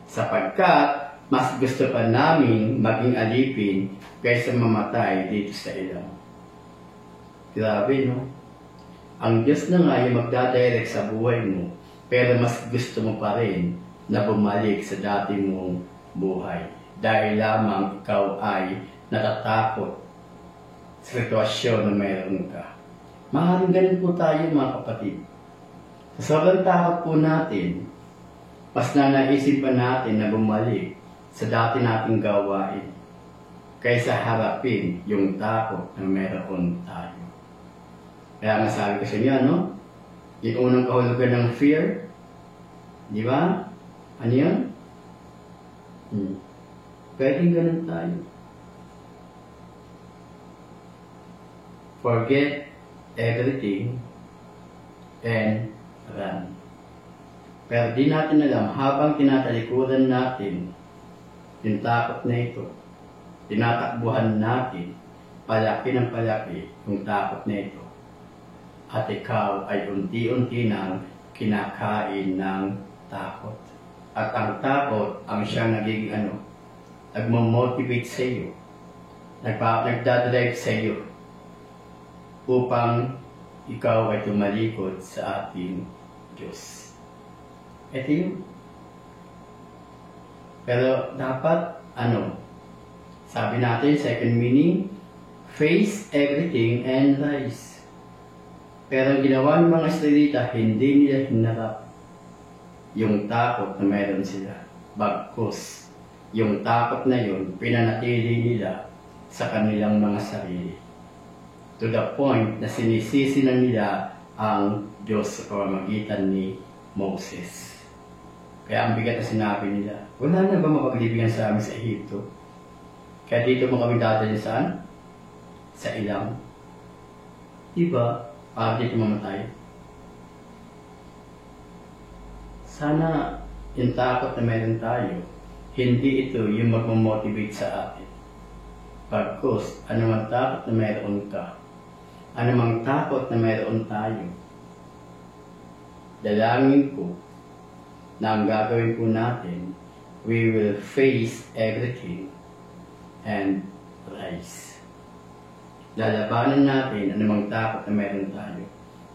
Sapagkat mas gusto pa namin maging alipin kaysa mamatay dito sa ilang. Grabe, no? Ang Diyos na nga yung magdadirect sa buhay mo, pero mas gusto mo pa rin na bumalik sa dati mong buhay. Dahil lamang ikaw ay natatakot sa sitwasyon na mayroon ka. Maaaring ganun po tayo, mga kapatid. Sa sobrang takot po natin, mas nanaisip pa natin na bumalik sa dati nating gawain kaysa harapin yung takot na meron tayo. Kaya nga sabi ko sa inyo, no? Yung unang kahulugan ng fear, di ba? Ano yun? Pwedeng ganun tayo. Forget everything and run. Pero di natin alam, habang tinatalikuran natin yung takot na ito, tinatakbuhan natin palaki ng palaki yung takot na ito, at ikaw ay unti-unti nang kinakain ng takot. At ang takot ang siyang nagiging nagmamotivate sa iyo, nagdadrive sa iyo upang ikaw ay tumalikod sa ating Diyos. Ito yun. Pero dapat, sabi natin, second meaning, face everything and rise. Pero ang ginawa ng mga Israelita, hindi nila hinarap yung takot na meron sila. Bagkus, yung takot na yun, pinanatili nila sa kanilang mga sarili. To the point na sinisisi na nila ang Diyos sa pamamagitan ni Moses. Kaya ang bigat na sinabi nila, wala na ba mapaglibingan sa amin sa Ehipto? Kaya dito mo kami dadalhin saan? Sa ilang. Diba? Para dito mamatay. Sana yung takot na meron tayo, hindi ito yung magmamotivate sa atin. Pagkus, anumang takot na meron ka, anumang takot na meron tayo, dalangin ko na ang gagawin po natin, we will face everything and rise. Lalabanan natin anumang takot na meron tayo.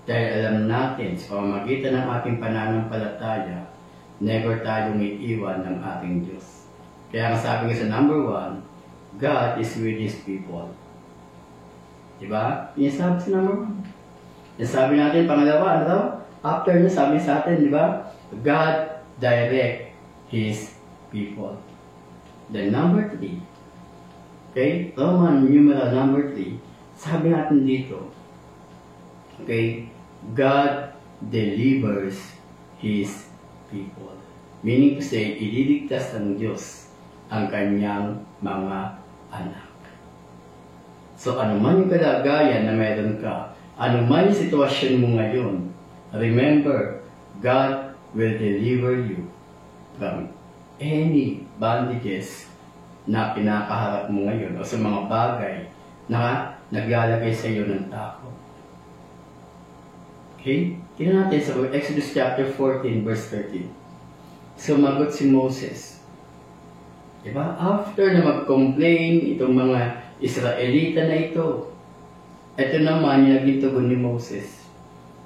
Dahil alam natin sa pamamagitan ng ating pananampalataya, never tayong iiwan ng ating Diyos. Kaya nga sabi nga sa number 1, God is with His people. Diba? Yung sabi sa number 1. Yung sabi natin, pangalawa, after na sabi sa atin, diba? God direct His people. Then number 3. Okay? Roman numeral number 3. Sabi natin dito, okay? God delivers His people. Meaning to say, ililigtas ng Diyos ang kanyang mga anak. So, anuman yung kalagayan na meron ka, anuman yung sitwasyon mo ngayon, remember, God will deliver you from any bondages na pinakaharap mo ngayon o sa mga bagay na naglalagay sa iyo ng takot. Okay? Tingnan natin sa Exodus chapter 14 verse 13. Sumagot si Moses. Diba? After na mag-complain itong mga Israelita na ito, naman yung naging tugon ni Moses.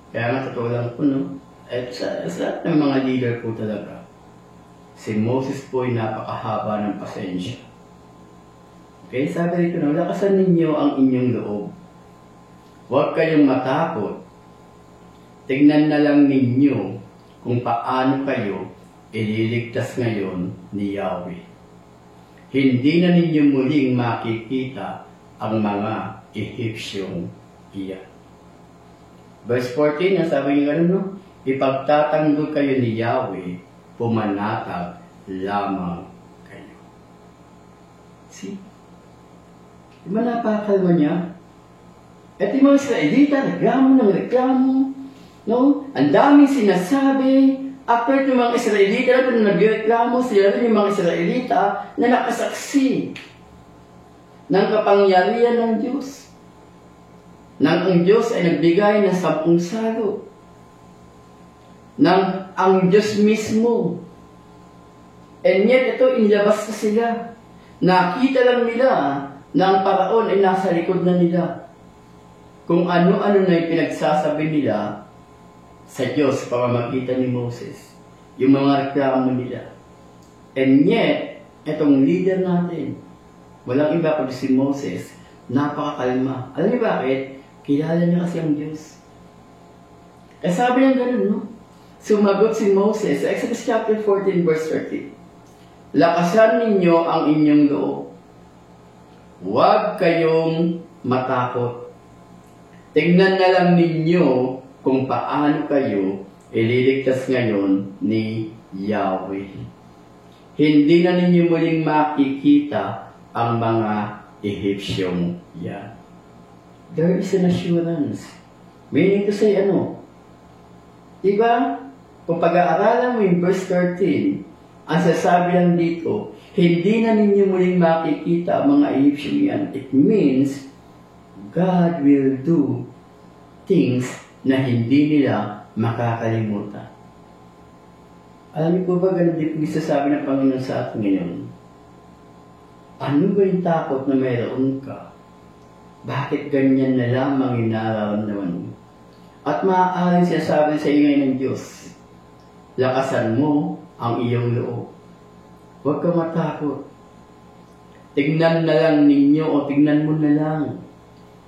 Kaya nga totoo lang po, no? At sa lahat ng mga leader po talaga, si Moses po ay napakahaba ng pasensya. Okay, sabi rito na, lakasan ninyo ang inyong loob. Huwag kayong matakot. Tignan na lang ninyo kung paano kayo ililigtas ngayon ni Yahweh. hindi na ninyo muling makikita ang mga Egyptiong iyan. Verse 14, sabi niya gano'n, no? Ipagtatanggol kayo ni Yahweh, pumanatag lamang kayo. See? Diba napakalma niya? At yung mga Israelita, reklamo, no? Ang daming sinasabi. After yung mga Israelita na nagreklamo, sila rin yung mga Israelita na nakasaksi ng kapangyarihan ng Diyos. Nang ang Diyos ay nagbigay ng 10 salo. Nang ang Diyos mismo. And yet, ito, inilabas na sila. Nakita lang nila na ang Paraon ay nasa likod na nila. Kung ano-ano na yung pinagsasabi nila sa Diyos para makita ni Moses. Yung mga reklamo nila. And yet, itong leader natin, walang iba kundi si Moses, napakakalma. Alam niyo bakit? Kilala niya kasi ang Diyos. Kaya sabi niya ganun, no? Sumagot si Moses sa Exodus chapter 14 verse 30. Lakasan ninyo ang inyong loob. Huwag kayong matakot. Tingnan na lang ninyo kung paano kayo ililigtas ngayon ni Yahweh. Hindi na ninyo muling makikita ang mga Egyptiong yan. There is an assurance. Meaning to say, diba? Kung pag-aaralan mo yung verse 13, ang sasabi lang dito, hindi na ninyo muling makikita ang mga Egyptian yan. It means, God will do things na hindi nila makakalimutan. Alam niyo po ba, ganun din po sasabi ng Panginoon sa atin ngayon? Ano ba yung takot na mayroon ka? Bakit ganyan na lamang yung nararamdaman mo? At maaaring sinasabi sa ingay ng Diyos, lakasan mo ang iyong loob. Huwag ka matakot. Tignan na lang ninyo o tignan mo na lang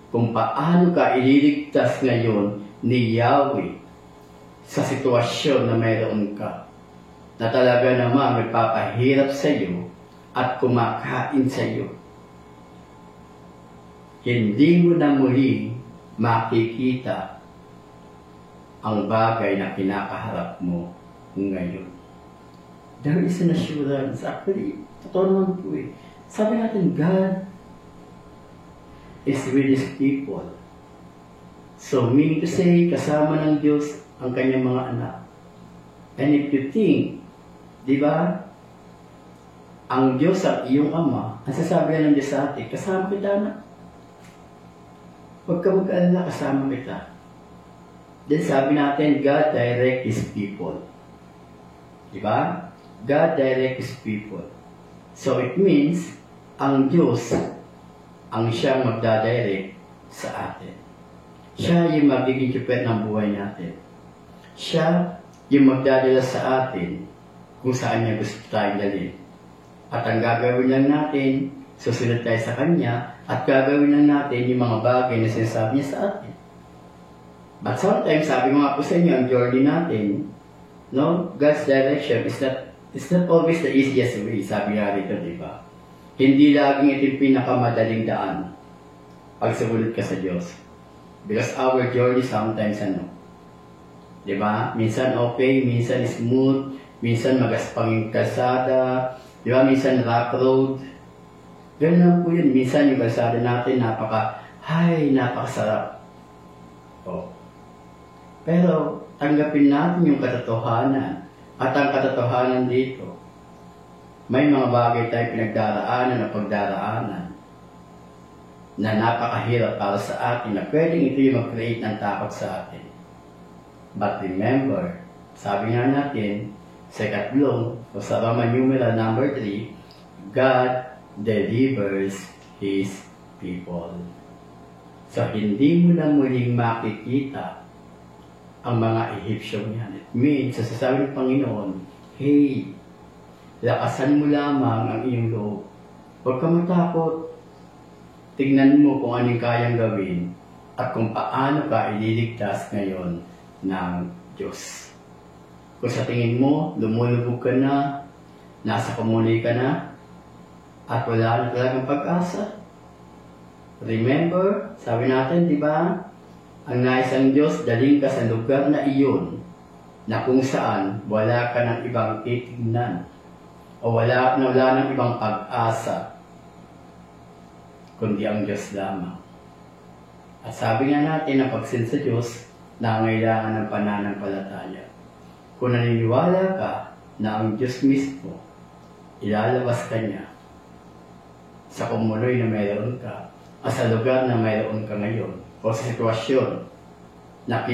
kung paano ka ililigtas ngayon ni Yahweh sa sitwasyon na mayroon ka na talaga naman magpapahirap sa iyo at kumakain sa iyo. Hindi mo na muli makikita ang bagay na kinakaharap mo ngayon. There is an assurance. Actually, totoo naman po eh. Sabi natin, God is with His people. So, meaning to say, kasama ng Diyos ang kanyang mga anak. And if you think, di ba, ang Diyos ang iyong Ama, ang sasabi ng Diyos sa atin, kasama kita na. Huwag ka mag-alala, kasama kita. Then sabi natin, God direct His people. Di ba? God direct His people. So it means, ang Diyos ang siyang magdadirect sa atin. Siya yung magiging chupet ng buhay natin. Siya yung magdadala sa atin kung saan niya gusto tayong dalhin. At ang gagawin lang natin, susunod tayo sa Kanya, at gagawin lang natin yung mga bagay na sinasabi niya sa atin. But sometimes, sabi ko nga po sa inyo, ang journey natin, no, God's direction is not always the easiest way, sabi nga rito, di ba? Hindi laging ito yung pinakamadaling daan pag sumunod ka sa Diyos. Because our journey sometimes, di ba? Minsan okay, minsan smooth, minsan magaspang yung kalsada, di ba? Minsan rock road. Ganun lang po yun. Minsan yung kalsada natin, napakasarap. Oh. Pero, tanggapin natin yung katotohanan. At ang katotohanan dito, may mga bagay tayong pinagdaraanan o pagdaraanan na napakahirap para sa atin na pwedeng ito yung mag-create ng takot sa atin. But remember, sabi nga natin, sa ikatlong, o sa Roman numeral number 3, God delivers His people. So, hindi mo na muling makikita ang mga Egyptian yan. It means, sasabi ng Panginoon, hey, lakasan mo lamang ang iyong loob. Huwag ka matakot. Tignan mo kung anong kayang gawin at kung paano ka ililigtas ngayon ng Diyos. Kung sa tingin mo, lumulubog ka na, nasa kumuli ka na, at wala na talagang pag-asa. Remember, sabi natin, di ba? Ang nais ng Diyos, daling ka sa lugar na iyon na kung saan wala ka ng ibang titignan o wala ng ibang pag-asa kundi ang Diyos lamang. At sabi nga natin na pagsin sa Diyos, nangailangan ng pananampalataya. Kung naniniwala ka na ang Diyos mismo, ilalabas ka niya sa kumuloy na mayroon ka, o sa lugar na mayroon ka ngayon, o sa sitwasyon na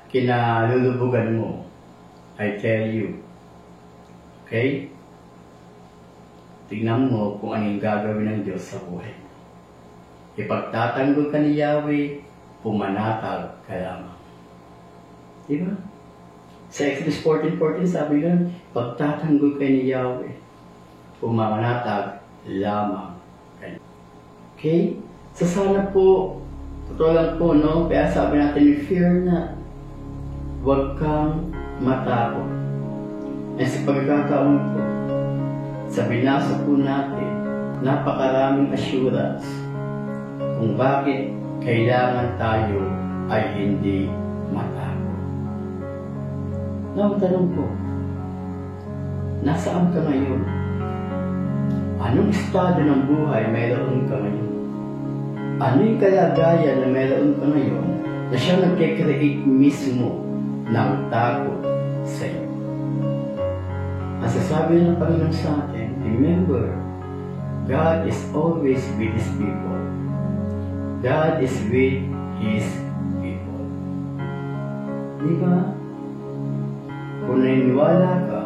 kinalulubugan mo, I tell you. Okay? Tignan mo kung anong gagawin ng Diyos sa buhay mo. Ipagtatanggol ka ni Yahweh, pumanatag ka lamang. Diba? Sa Exodus 14:14 sabi ganun, pagtatanggol ka ni Yahweh, pumanatag lamang kayo. Okay? So sana po, totoo lang po, no? Kaya sabi natin, fear na. Huwag kang matakot. E sa pagkakataon po, sa binasa po natin, napakaraming assurance kung bakit kailangan tayo ay hindi matakot. Now, tanong po, nasaan ka ngayon? Anong estado ng buhay mayroon ka ngayon? Ano yung kalagayan na mayroon ka ngayon na siya nagkikreate mismo ng takot sa iyo? Ang sasabi ng Panginoon sa atin, remember, God is always with His people. God is with His people. Di ba? Kung naniniwala ka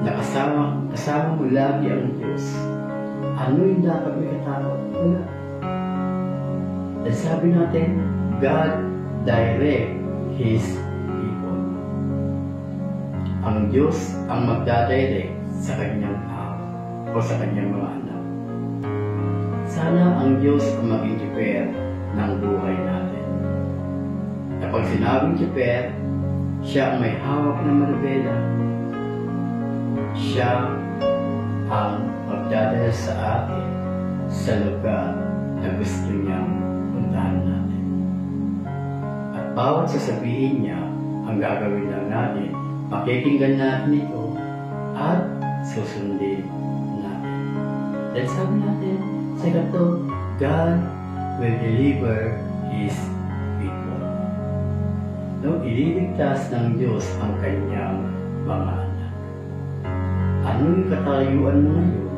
na kasama mo lagi ang Diyos, ano yung dapat may katakot? Wala. Dahil sabi natin, God direct His people. Ang Diyos ang magdadirect sa kanyang tao o sa kanyang mga anak. Sana ang Diyos ang maging keeper ng buhay natin. Kapag sinabing keeper, siya ang may hawak ng manubela. Siya ang magdadala sa atin sa lugar na gusto niyang puntahan natin. At bawat sasabihin niya, ang gagawin lang natin, pakikinggan natin ito at susundin natin. Dahil sabi natin, sa ito, God will deliver His people. No, ililigtas ng Diyos ang kanyang mga anak. Ano yung katayuan mo ngayon?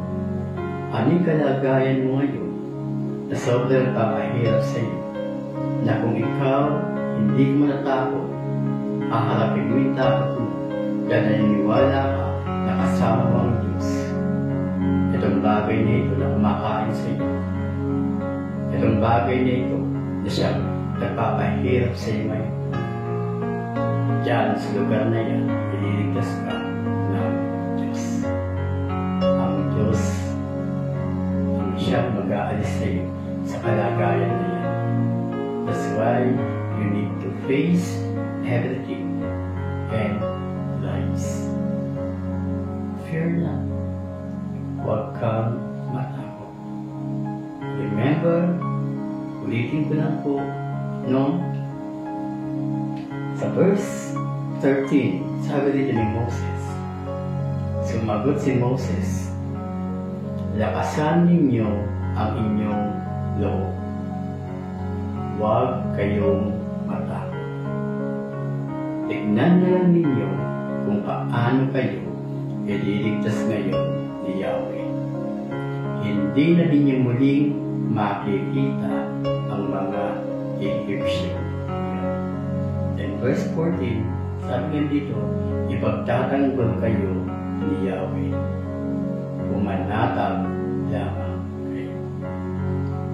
Ano yung kalagayan mo ngayon na sobrang papahirap sa iyo? Na kung ikaw hindi mo natakot, haharapin mo yung takot mo dahil naniniwala ka na kasama mo ang Diyos. Itong bagay na ito na kumakain sa iyo. Itong bagay na ito na siyang nagpapahirap sa iyo ngayon. Diyan sa lugar na yan, ililigtas ka ng Diyos. Ang Diyos ang siyang mag-aalis sa iyo sa kalagayan na yan. That's why you need to face everything and rise. Fear not. Huwag kang matakot. Remember, ulitin ko lang po, no? Sa verse 13, sabi dito ni Moses, sumagot si Moses, lakasan ninyo ang inyong loob. Huwag kayong matakot. Tignan na lang ninyo kung paano kayo ililigtas ngayon ni Yahweh. Hindi na ninyo muling makikita ang mga Egyptian. Then verse 14, sabi nga dito, ipagtatanggol kayo ni Yahweh. Pumanatag lamang kayo.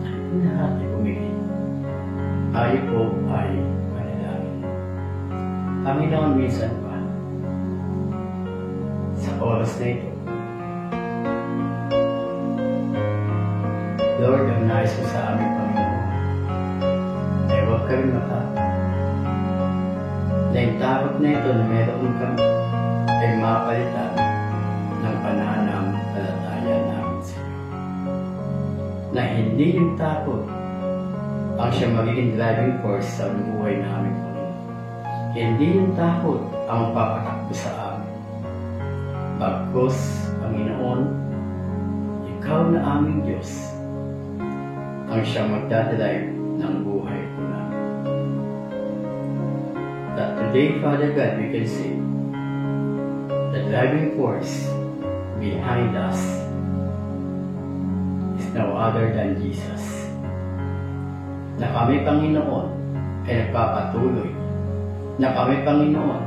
Ano na natin pumili? Tayo po ay manalangin. Panginoon, minsan pa, sa oras na ito, Lord, ang nais mo sa aming Panginoon, ay huwag kami matakot. Na yung takot na ito na meron kami ay mapalitan ng pananampalataya. na hindi yung takot ang siya magiging driving force sa buhay namin, Panginoon. Hindi yung takot ang papatakbo sa amin. Bagkus, Panginoon, Ikaw na aming Diyos ang siya magdadrive ng buhay ko namin. That today, Father God, we can see the driving force behind us is no other than Jesus. Na kami, Panginoon, ay nagpapatuloy. Na kami, Panginoon,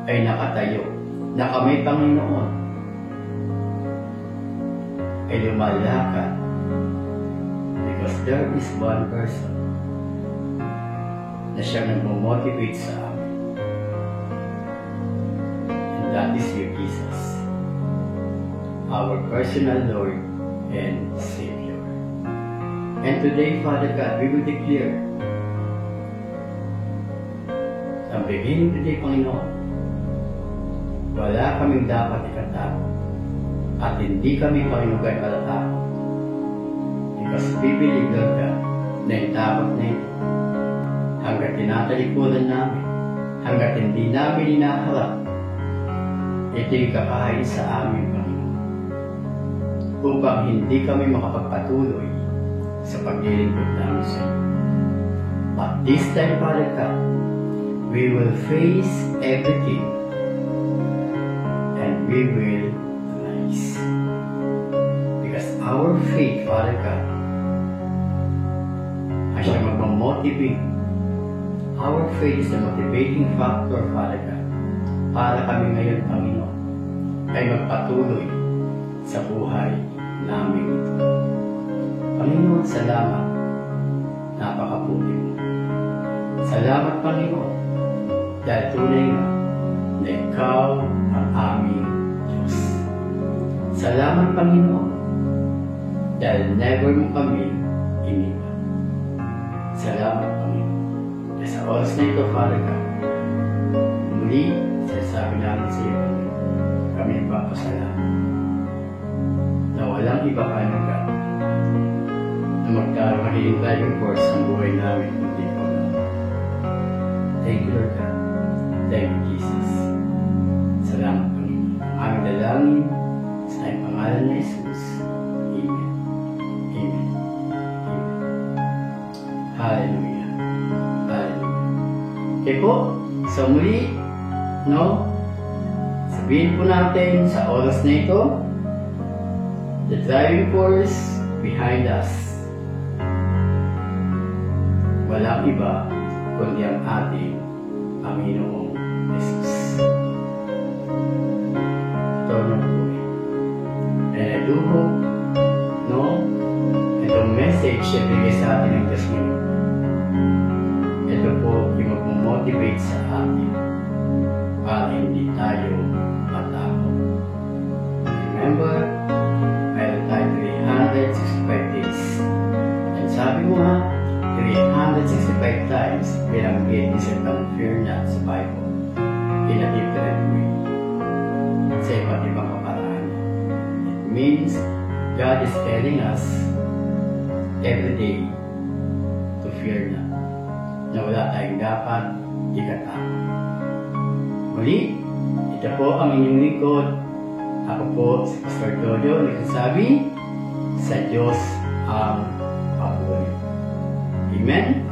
ay nakatayo. Na kami, Panginoon, ay lumalakad. Because there is one person na siyang nagmo-motivate sa amin. And that is you, Jesus, our personal Lord and Savior. And today, Father God, we will declare, sa beginning today, Panginoon, wala kaming dapat ikatakot at hindi kami, Panginoon, malatakot. Because we believe, Lord God, na yung takot na ito, hanggat tinatalikuran namin, hanggat hindi namin inaharap, ito yung kakain sa amin, Panginoon, upang hindi kami makapagpatuloy sa paglilingkod namin sa iyo. But this time, Father God, we will face everything and we will rise. Because our faith, Father God, ay siya magmamotivate. Our faith is the motivating factor, Father God, para kami ngayon, Panginoon, ay magpatuloy sa buhay namin ito. Panginoon, salamat. Napakabuti mo. Salamat, Panginoon, dahil tunay nga na Ikaw ang aming Diyos. Salamat, Panginoon, dahil never mo kami iniwan. Salamat, Panginoon. Dahil sa oras na ito, Father God, muli, sinasabi namin sa iyo, Panginoon, kami nagpapasalamat na walang iba ka ng God na magkakaroon driving force ang buhay namin kundi ikaw lang. Thank you, Lord God. Thank you, Jesus. Salamat, Panginoon. Aming dalangin sa iyong pangalan na Jesus. Amen. Amen. Amen. Hallelujah. Hallelujah. Okay po, so muli, no? Sabihin po natin sa oras na ito, the driving force behind us, walang iba kundi ang ating Panginoong Jesus. Ito na po. And I do hope, no, itong message na bigay sa atin ng Diyos ngayon, ito po yung mag-motivate sa atin para hindi tayo matakot. Remember, meron tayo 365 days. And sabi mo nga, 365 times binanggit ni Satan fear not sa Bible in a different way. Sa iba't ibang kaparaan. It means God is telling us every day to fear not. Na wala tayong dapat ikatakot. Muli, ito po ang inyong lingkod. Ako po si Pastor Jojo, nagsasabi, sa Diyos ang papuri. Amen?